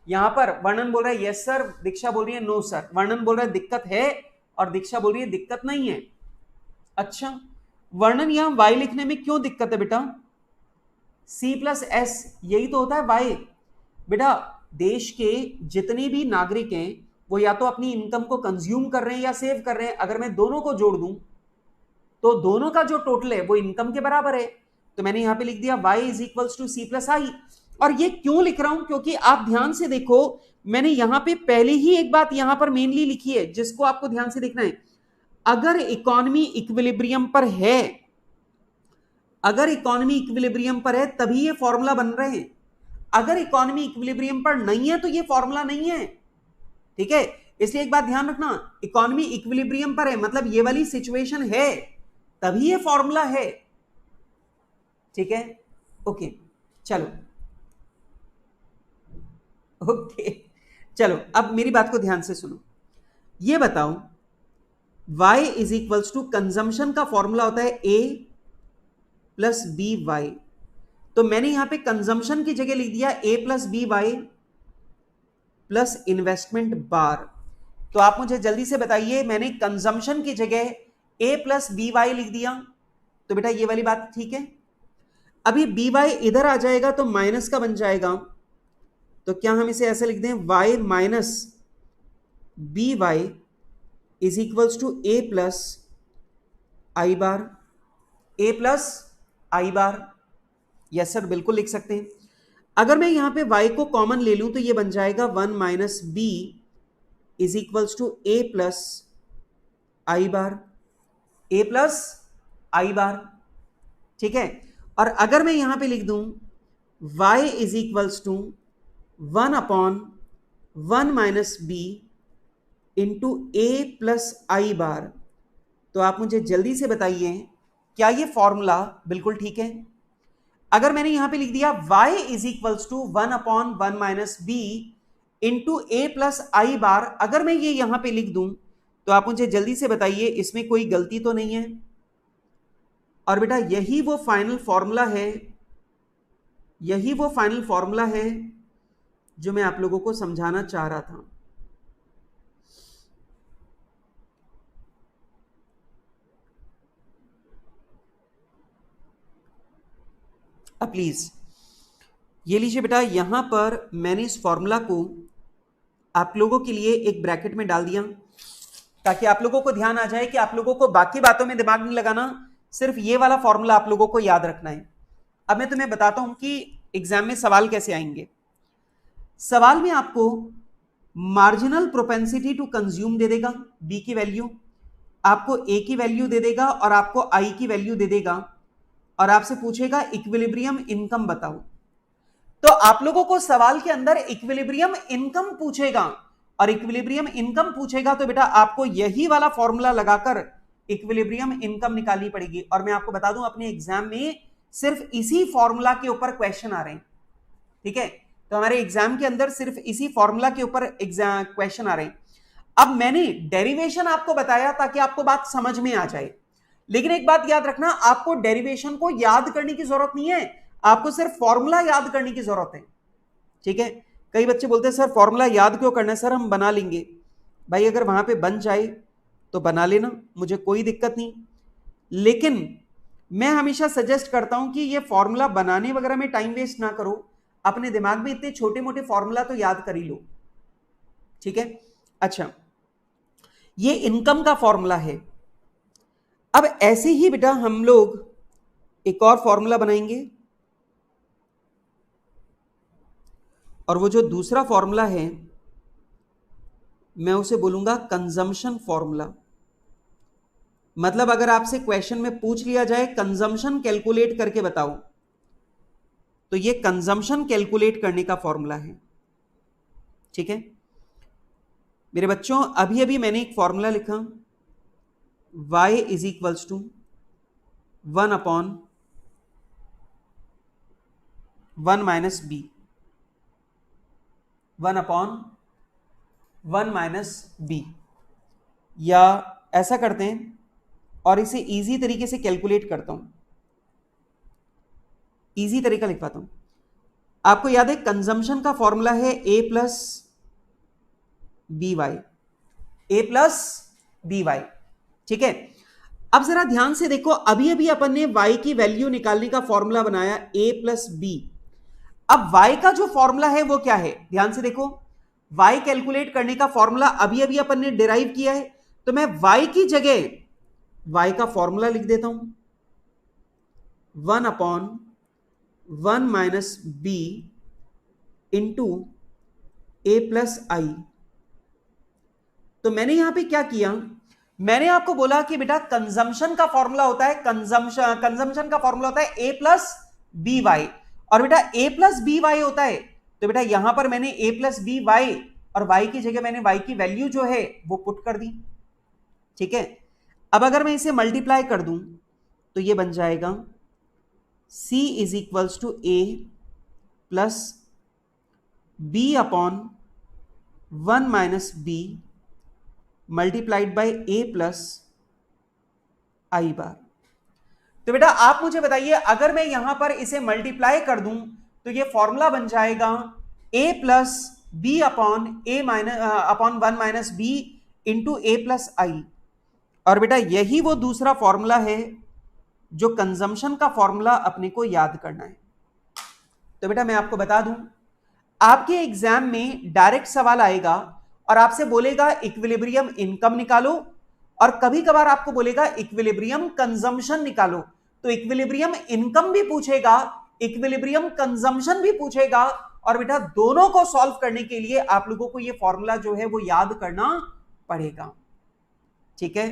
यहां पर वर्णन बोल रहा है यस सर, दीक्षा बोल रही है नो सर, वर्णन बोल रहा है दिक्कत है और दीक्षा बोल रही है दिक्कत नहीं है। अच्छा वर्णन यहां y लिखने में क्यों दिक्कत है बेटा? C प्लस एस यही तो होता है y बेटा। देश के जितने भी नागरिक हैं वो या तो अपनी इनकम को कंज्यूम कर रहे हैं या सेव कर रहे हैं, अगर मैं दोनों को जोड़ दूं तो दोनों का जो टोटल है वो इनकम के बराबर है। तो मैंने यहां पे लिख दिया y is equals to C plus I. और ये क्यों लिख रहा हूं, क्योंकि आप ध्यान से देखो मैंने यहां पे पहले ही एक बात यहां पर मेनली लिखी है जिसको आपको ध्यान से देखना है। अगर इकोनॉमी इक्विलिब्रियम पर है, अगर इकोनॉमी इक्विलिब्रियम पर है तभी ये फॉर्मूला बन रहे हैं, अगर इकोनॉमी इक्विलिब्रियम पर नहीं है तो ये फॉर्मूला नहीं है, ठीक है। इसलिए एक बात ध्यान रखना, इकोनॉमी इक्विलिब्रियम पर है मतलब ये वाली सिचुएशन है तभी ये फॉर्मूला है, ठीक है। ओके चलो, ओके चलो अब मेरी बात को ध्यान से सुनो। ये बताओ y is equals to consumption का फॉर्मूला होता है a प्लस बी वाई, तो मैंने यहां पे कंजम्पशन की जगह लिख दिया a plus B Y plus investment bar. तो आप मुझे जल्दी से बताइए, मैंने कंजम्पशन की जगह a प्लस बी वाई लिख दिया, तो बेटा ये वाली बात ठीक है। अभी बी वाई इधर आ जाएगा तो माइनस का बन जाएगा, तो क्या हम इसे ऐसे लिख दें y minus B Y is equals to a plus I bar, a plus I bar, yes sir, बिल्कुल लिख सकते हैं। अगर मैं यहां पे y को कॉमन ले लूं तो ये बन जाएगा 1 minus B is equals to A plus I bar, A plus I bar, ठीक है। और अगर मैं यहां पे लिख दूं y is equals to 1 upon 1 minus B into A plus I bar, तो आप मुझे जल्दी से बताइए क्या ये फॉर्मूला बिल्कुल ठीक है? अगर मैंने यहां पे लिख दिया y is equals to 1 upon 1 minus B into A plus I bar, अगर मैं ये यहां पे लिख दूं तो आप मुझे जल्दी से बताइए इसमें कोई गलती तो नहीं है? और बेटा यही वो फाइनल फॉर्मूला है, यही वो फाइनल फॉर्मूला है जो मैं आप लोगों को समझाना चाह रहा था। अब प्लीज ये लीजिए बेटा, यहां पर मैंने इस फॉर्मूला को आप लोगों के लिए एक ब्रैकेट में डाल दिया ताकि आप लोगों को ध्यान आ जाए कि आप लोगों को बाकी बातों में दिमाग नहीं लगाना, सिर्फ ये वाला फॉर्मूला आप लोगों को याद रखना है। अब मैं तुम्हें बताता हूं कि एग्जाम में सवाल कैसे आएंगे। सवाल में आपको मार्जिनल प्रोपेंसिटी टू कंज्यूम दे देगा, बी की वैल्यू, आपको ए की वैल्यू दे देगा और आपको आई की वैल्यू दे देगा, और आपसे पूछेगा इक्विलिब्रियम इनकम बताओ। तो आप लोगों को सवाल के अंदर इक्विलिब्रियम इनकम पूछेगा, और इक्विलिब्रियम इनकम पूछेगा तो बेटा आपको यही वाला फॉर्मूला लगाकर इक्विलिब्रियम इनकम निकालनी पड़ेगी। और मैं आपको बता दूं अपने एग्जाम में सिर्फ इसी फॉर्मूला के ऊपर क्वेश्चन आ रहे हैं, ठीक है। तो हमारे एग्जाम के अंदर सिर्फ इसी फॉर्मूला के ऊपर क्वेश्चन आ रहे हैं। अब मैंने डेरिवेशन आपको बताया ताकि आपको बात समझ में आ जाए, लेकिन एक बात याद रखना, आपको डेरिवेशन को याद करने की जरूरत नहीं है, आपको सिर्फ फॉर्मूला याद करने की जरूरत है, ठीक है। कई बच्चे बोलते हैं सर फॉर्मूला याद क्यों करना है? सर हम बना लेंगे। भाई अगर वहां पे बन जाए तो बना लेना, मुझे कोई दिक्कत नहीं, लेकिन मैं हमेशा सजेस्ट करता हूं कि ये फॉर्मूला बनाने वगैरह में टाइम वेस्ट ना करो, अपने दिमाग में इतने छोटे मोटे फॉर्मूला तो याद कर ही लो, ठीक है। अच्छा, ये इनकम का फॉर्मूला है। अब ऐसे ही बेटा हम लोग एक और फॉर्मूला बनाएंगे, और वो जो दूसरा फॉर्मूला है मैं उसे बोलूंगा कंजम्पशन फॉर्मूला। मतलब अगर आपसे क्वेश्चन में पूछ लिया जाए कंजम्पशन कैलकुलेट करके बताओ, तो ये कंजम्पशन कैलकुलेट करने का फॉर्मूला है, ठीक है। मेरे बच्चों अभी अभी मैंने एक फॉर्मूला लिखा, y is equals to 1 upon 1 minus B, 1 upon 1 minus B, या ऐसा करते हैं और इसे इजी तरीके से कैलकुलेट करता हूं, इजी तरीका लिखवाता हूं। आपको याद है कंजम्पशन का फॉर्मूला है ए प्लस बी वाई, ए प्लस बी वाई, ठीक है। अब जरा ध्यान से देखो, अभी अभी अपन ने y की वैल्यू निकालने का फॉर्मूला बनाया a प्लस बी। अब y का जो फॉर्मूला है वो क्या है? ध्यान से देखो, y कैलकुलेट करने का फॉर्मूला अभी अभी अपन ने डिराइव किया है, तो मैं y की जगह y का फॉर्मूला लिख देता हूं 1 upon 1 minus B into A plus आई। तो मैंने यहां पे क्या किया, मैंने आपको बोला कि बेटा कंजम्पशन का फॉर्मूला होता है, कंजम्पशन का फॉर्मूला होता है ए प्लस बी वाई, और बेटा ए प्लस बी वाई होता है, तो बेटा यहां पर मैंने ए प्लस बी वाई और वाई की जगह मैंने वाई की वैल्यू जो है वो पुट कर दी, ठीक है। अब अगर मैं इसे मल्टीप्लाई कर दूं तो ये बन जाएगा c is equals to A plus B upon 1 minus B multiplied by A plus I bar. तो बेटा आप मुझे बताइए, अगर मैं यहां पर इसे मल्टीप्लाई कर दूं तो ये फॉर्मूला बन जाएगा a plus B upon A minus upon 1 minus B into A plus I. और बेटा यही वो दूसरा फॉर्मूला है जो कंजम्पशन का फॉर्मूला अपने को याद करना है। तो बेटा मैं आपको बता दूं, आपके एग्जाम में डायरेक्ट सवाल आएगा और आपसे बोलेगा इक्विलिब्रियम इनकम निकालो, और कभी कभार आपको बोलेगा इक्विलिब्रियम कंजम्पशन निकालो। तो इक्विलिब्रियम इनकम भी पूछेगा, इक्विलिब्रियम कंजम्पशन भी पूछेगा, और बेटा दोनों को सॉल्व करने के लिए आप लोगों को ये फॉर्मूला जो है वो याद करना पड़ेगा। ठीक है,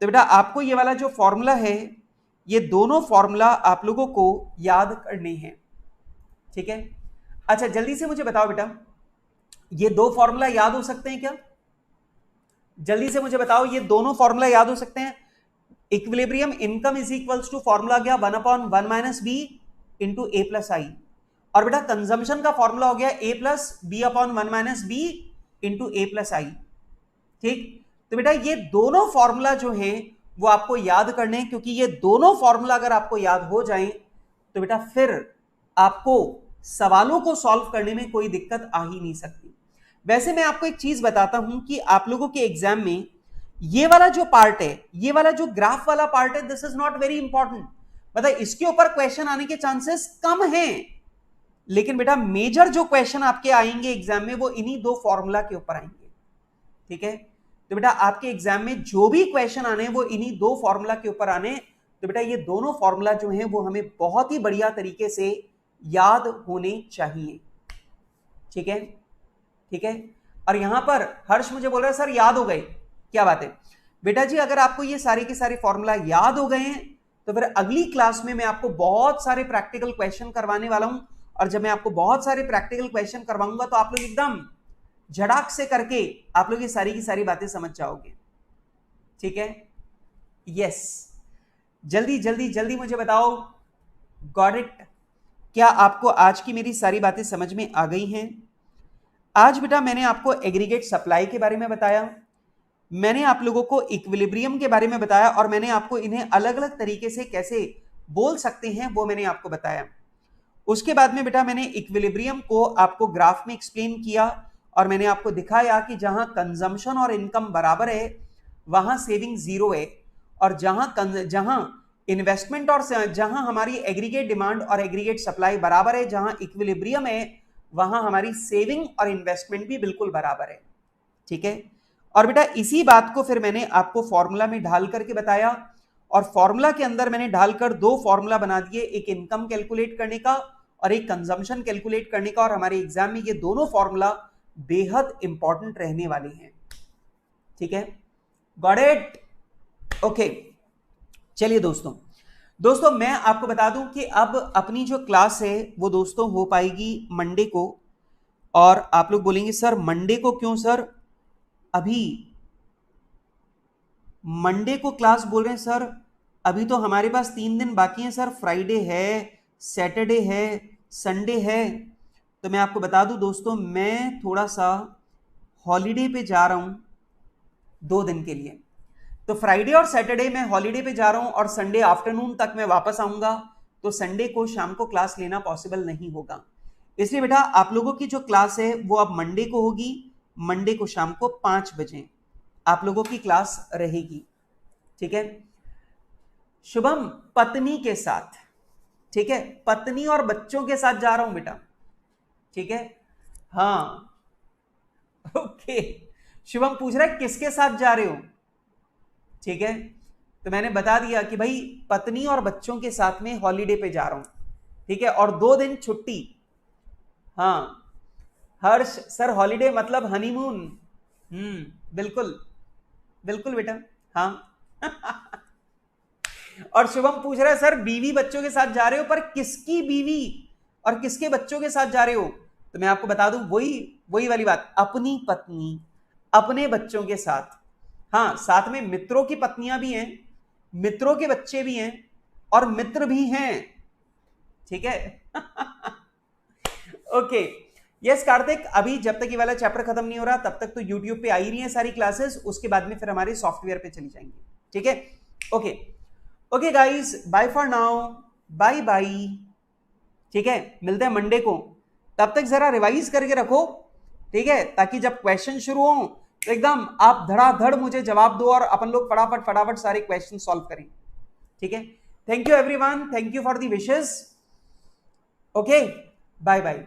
तो बेटा आपको ये वाला जो फॉर्मूला है, ये दोनों फॉर्मूला आप लोगों को याद करने हैं। ठीक है, अच्छा जल्दी से मुझे बताओ बेटा, ये दो फॉर्मूला याद हो सकते हैं क्या? जल्दी से मुझे बताओ, ये दोनों फॉर्मूला याद हो सकते हैं? Equilibrium income is equals to formula गया 1/1 minus B into A plus I, और बेटा कंजम्पशन का फॉर्मूला हो गया a plus B upon 1 minus B into A plus I. ठीक, तो बेटा ये दोनों फॉर्मूला जो है वो आपको याद करने हैं, क्योंकि ये दोनों फॉर्मूला अगर आपको याद हो जाएं तो बेटा फिर आपको सवालों को सॉल्व करने में कोई दिक्कत आ ही नहीं सकती। वैसे मैं आपको एक चीज बताता हूं कि आप लोगों के एग्जाम में ये वाला जो पार्ट है, ये वाला जो ग्राफ वाला पार्ट है, this is not very important. मतलब इसके ऊपर क्वेश्चन आने के चांसेस कम हैं, लेकिन बेटा मेजर जो क्वेश्चन आपके आएंगे एग्जाम में वो इन्हीं दो फॉर्मूला के ऊपर आएंगे। ठीक है, तो बेटा आपके एग्जाम में जो भी क्वेश्चन आने वो इन्हीं दो फॉर्मूला के ऊपर आने। तो बेटा ये दोनों फॉर्मूला जो हैं वो हमें बहुत ही बढ़िया तरीके से याद होने चाहिए। ठीक है, ठीक है, और यहां पर हर्ष मुझे बोल रहा है सर याद हो गए, क्या बात है बेटा जी। अगर आपको ये सारे के सारे फॉर्मूला याद हो गए हैं तो फिर अगली क्लास में मैं आपको बहुत सारे प्रैक्टिकल क्वेश्चन करवाने वाला हूं, और जब मैं आपको बहुत सारे प्रैक्टिकल क्वेश्चन करवाऊंगा तो आप लोग एकदम झड़ाक से करके आप लोग ये सारी की सारी बातें समझ जाओगे। ठीक है, यस, जल्दी जल्दी जल्दी मुझे बताओ, गॉट इट? क्या आपको आज की मेरी सारी बातें समझ में आ गई हैं? आज बेटा मैंने आपको एग्रीगेट सप्लाई के बारे में बताया, मैंने आप लोगों को इक्विलिब्रियम के बारे में बताया, और मैंने आपको इन्हें अलग अलग तरीके से कैसे बोल सकते हैं वो मैंने आपको बताया। उसके बाद में बेटा मैंने इक्विलिब्रियम को आपको ग्राफ में एक्सप्लेन किया, और मैंने आपको दिखाया कि जहां कंजम्पशन और इनकम बराबर है वहां सेविंग जीरो है, और जहां इन्वेस्टमेंट और जहां हमारी एग्रीगेट डिमांड और एग्रीगेट सप्लाई बराबर है, जहां इक्विलिब्रियम है वहां हमारी सेविंग और इन्वेस्टमेंट भी बिल्कुल बराबर है। ठीक है, और बेटा इसी बात को फिर मैंने आपको फॉर्मूला में ढाल करके बताया, और फॉर्मूला के अंदर मैंने ढालकर दो फॉर्मूला बना दिए, एक इनकम कैलकुलेट करने का और एक कंजम्पशन कैलकुलेट करने का, और हमारे एग्जाम में ये दोनों फॉर्मूला बेहद इंपॉर्टेंट रहने वाले हैं। ठीक है, गॉट इट? ओके, चलिए दोस्तों मैं आपको बता दूं कि अब अपनी जो क्लास है वो दोस्तों हो पाएगी मंडे को, और आप लोग बोलेंगे सर मंडे को क्यों सर? अभी मंडे को क्लास बोल रहे हैं सर, अभी तो हमारे पास 3 दिन बाकी हैं सर, फ्राइडे है, सैटरडे है, संडे है। तो मैं आपको बता दूं दोस्तों, मैं थोड़ा सा हॉलीडे पे जा रहा हूं 2 दिन के लिए। तो फ्राइडे और सैटरडे मैं हॉलीडे पे जा रहा हूं, और संडे आफ्टरनून तक मैं वापस आऊंगा, तो संडे को शाम को क्लास लेना पॉसिबल नहीं होगा। इसलिए बेटा आप लोगों की जो क्लास है वो अब मंडे को होगी, मंडे को शाम को 5 बजे आप लोगों की क्लास रहेगी। ठीक है, शुभम पत्नी के साथ, ठीक है, पत्नी और बच्चों के साथ जा रहा हूं बेटा। ठीक है, हाँ ओके, शुभम पूछ रहा है किसके साथ जा रहे हो? ठीक है, तो मैंने बता दिया कि भाई पत्नी और बच्चों के साथ में हॉलीडे पे जा रहा हूं। ठीक है, और 2 दिन छुट्टी। हाँ हर्ष सर हॉलीडे मतलब हनीमून। बिल्कुल बिल्कुल बेटा, हाँ और शुभम पूछ रहा है सर बीवी बच्चों के साथ जा रहे हो, पर किसकी बीवी और किसके बच्चों के साथ जा रहे हो? तो मैं आपको बता दूं वही वाली बात, अपनी पत्नी अपने बच्चों के साथ। हाँ, साथ में मित्रों की पत्नियां भी हैं, मित्रों के बच्चे भी हैं, और मित्र भी हैं। ठीक है ओके, यस कार्तिक, अभी जब तक ये वाला चैप्टर खत्म नहीं हो रहा तब तक तो यूट्यूब पे आ ही रही है सारी क्लासेस, उसके बाद में फिर हमारे सॉफ्टवेयर पे चली जाएंगी। ठीक है, okay okay guys, bye for now, bye bye. ठीक है, मिलते हैं मंडे को, तब तक जरा रिवाइज करके रखो। ठीक है, ताकि जब क्वेश्चन शुरू हो तो एकदम आप धड़ाधड़ मुझे जवाब दो, और अपन लोग फटाफट सारे क्वेश्चन सॉल्व करें। ठीक है, thank you everyone, thank you for the wishes. Okay, bye bye.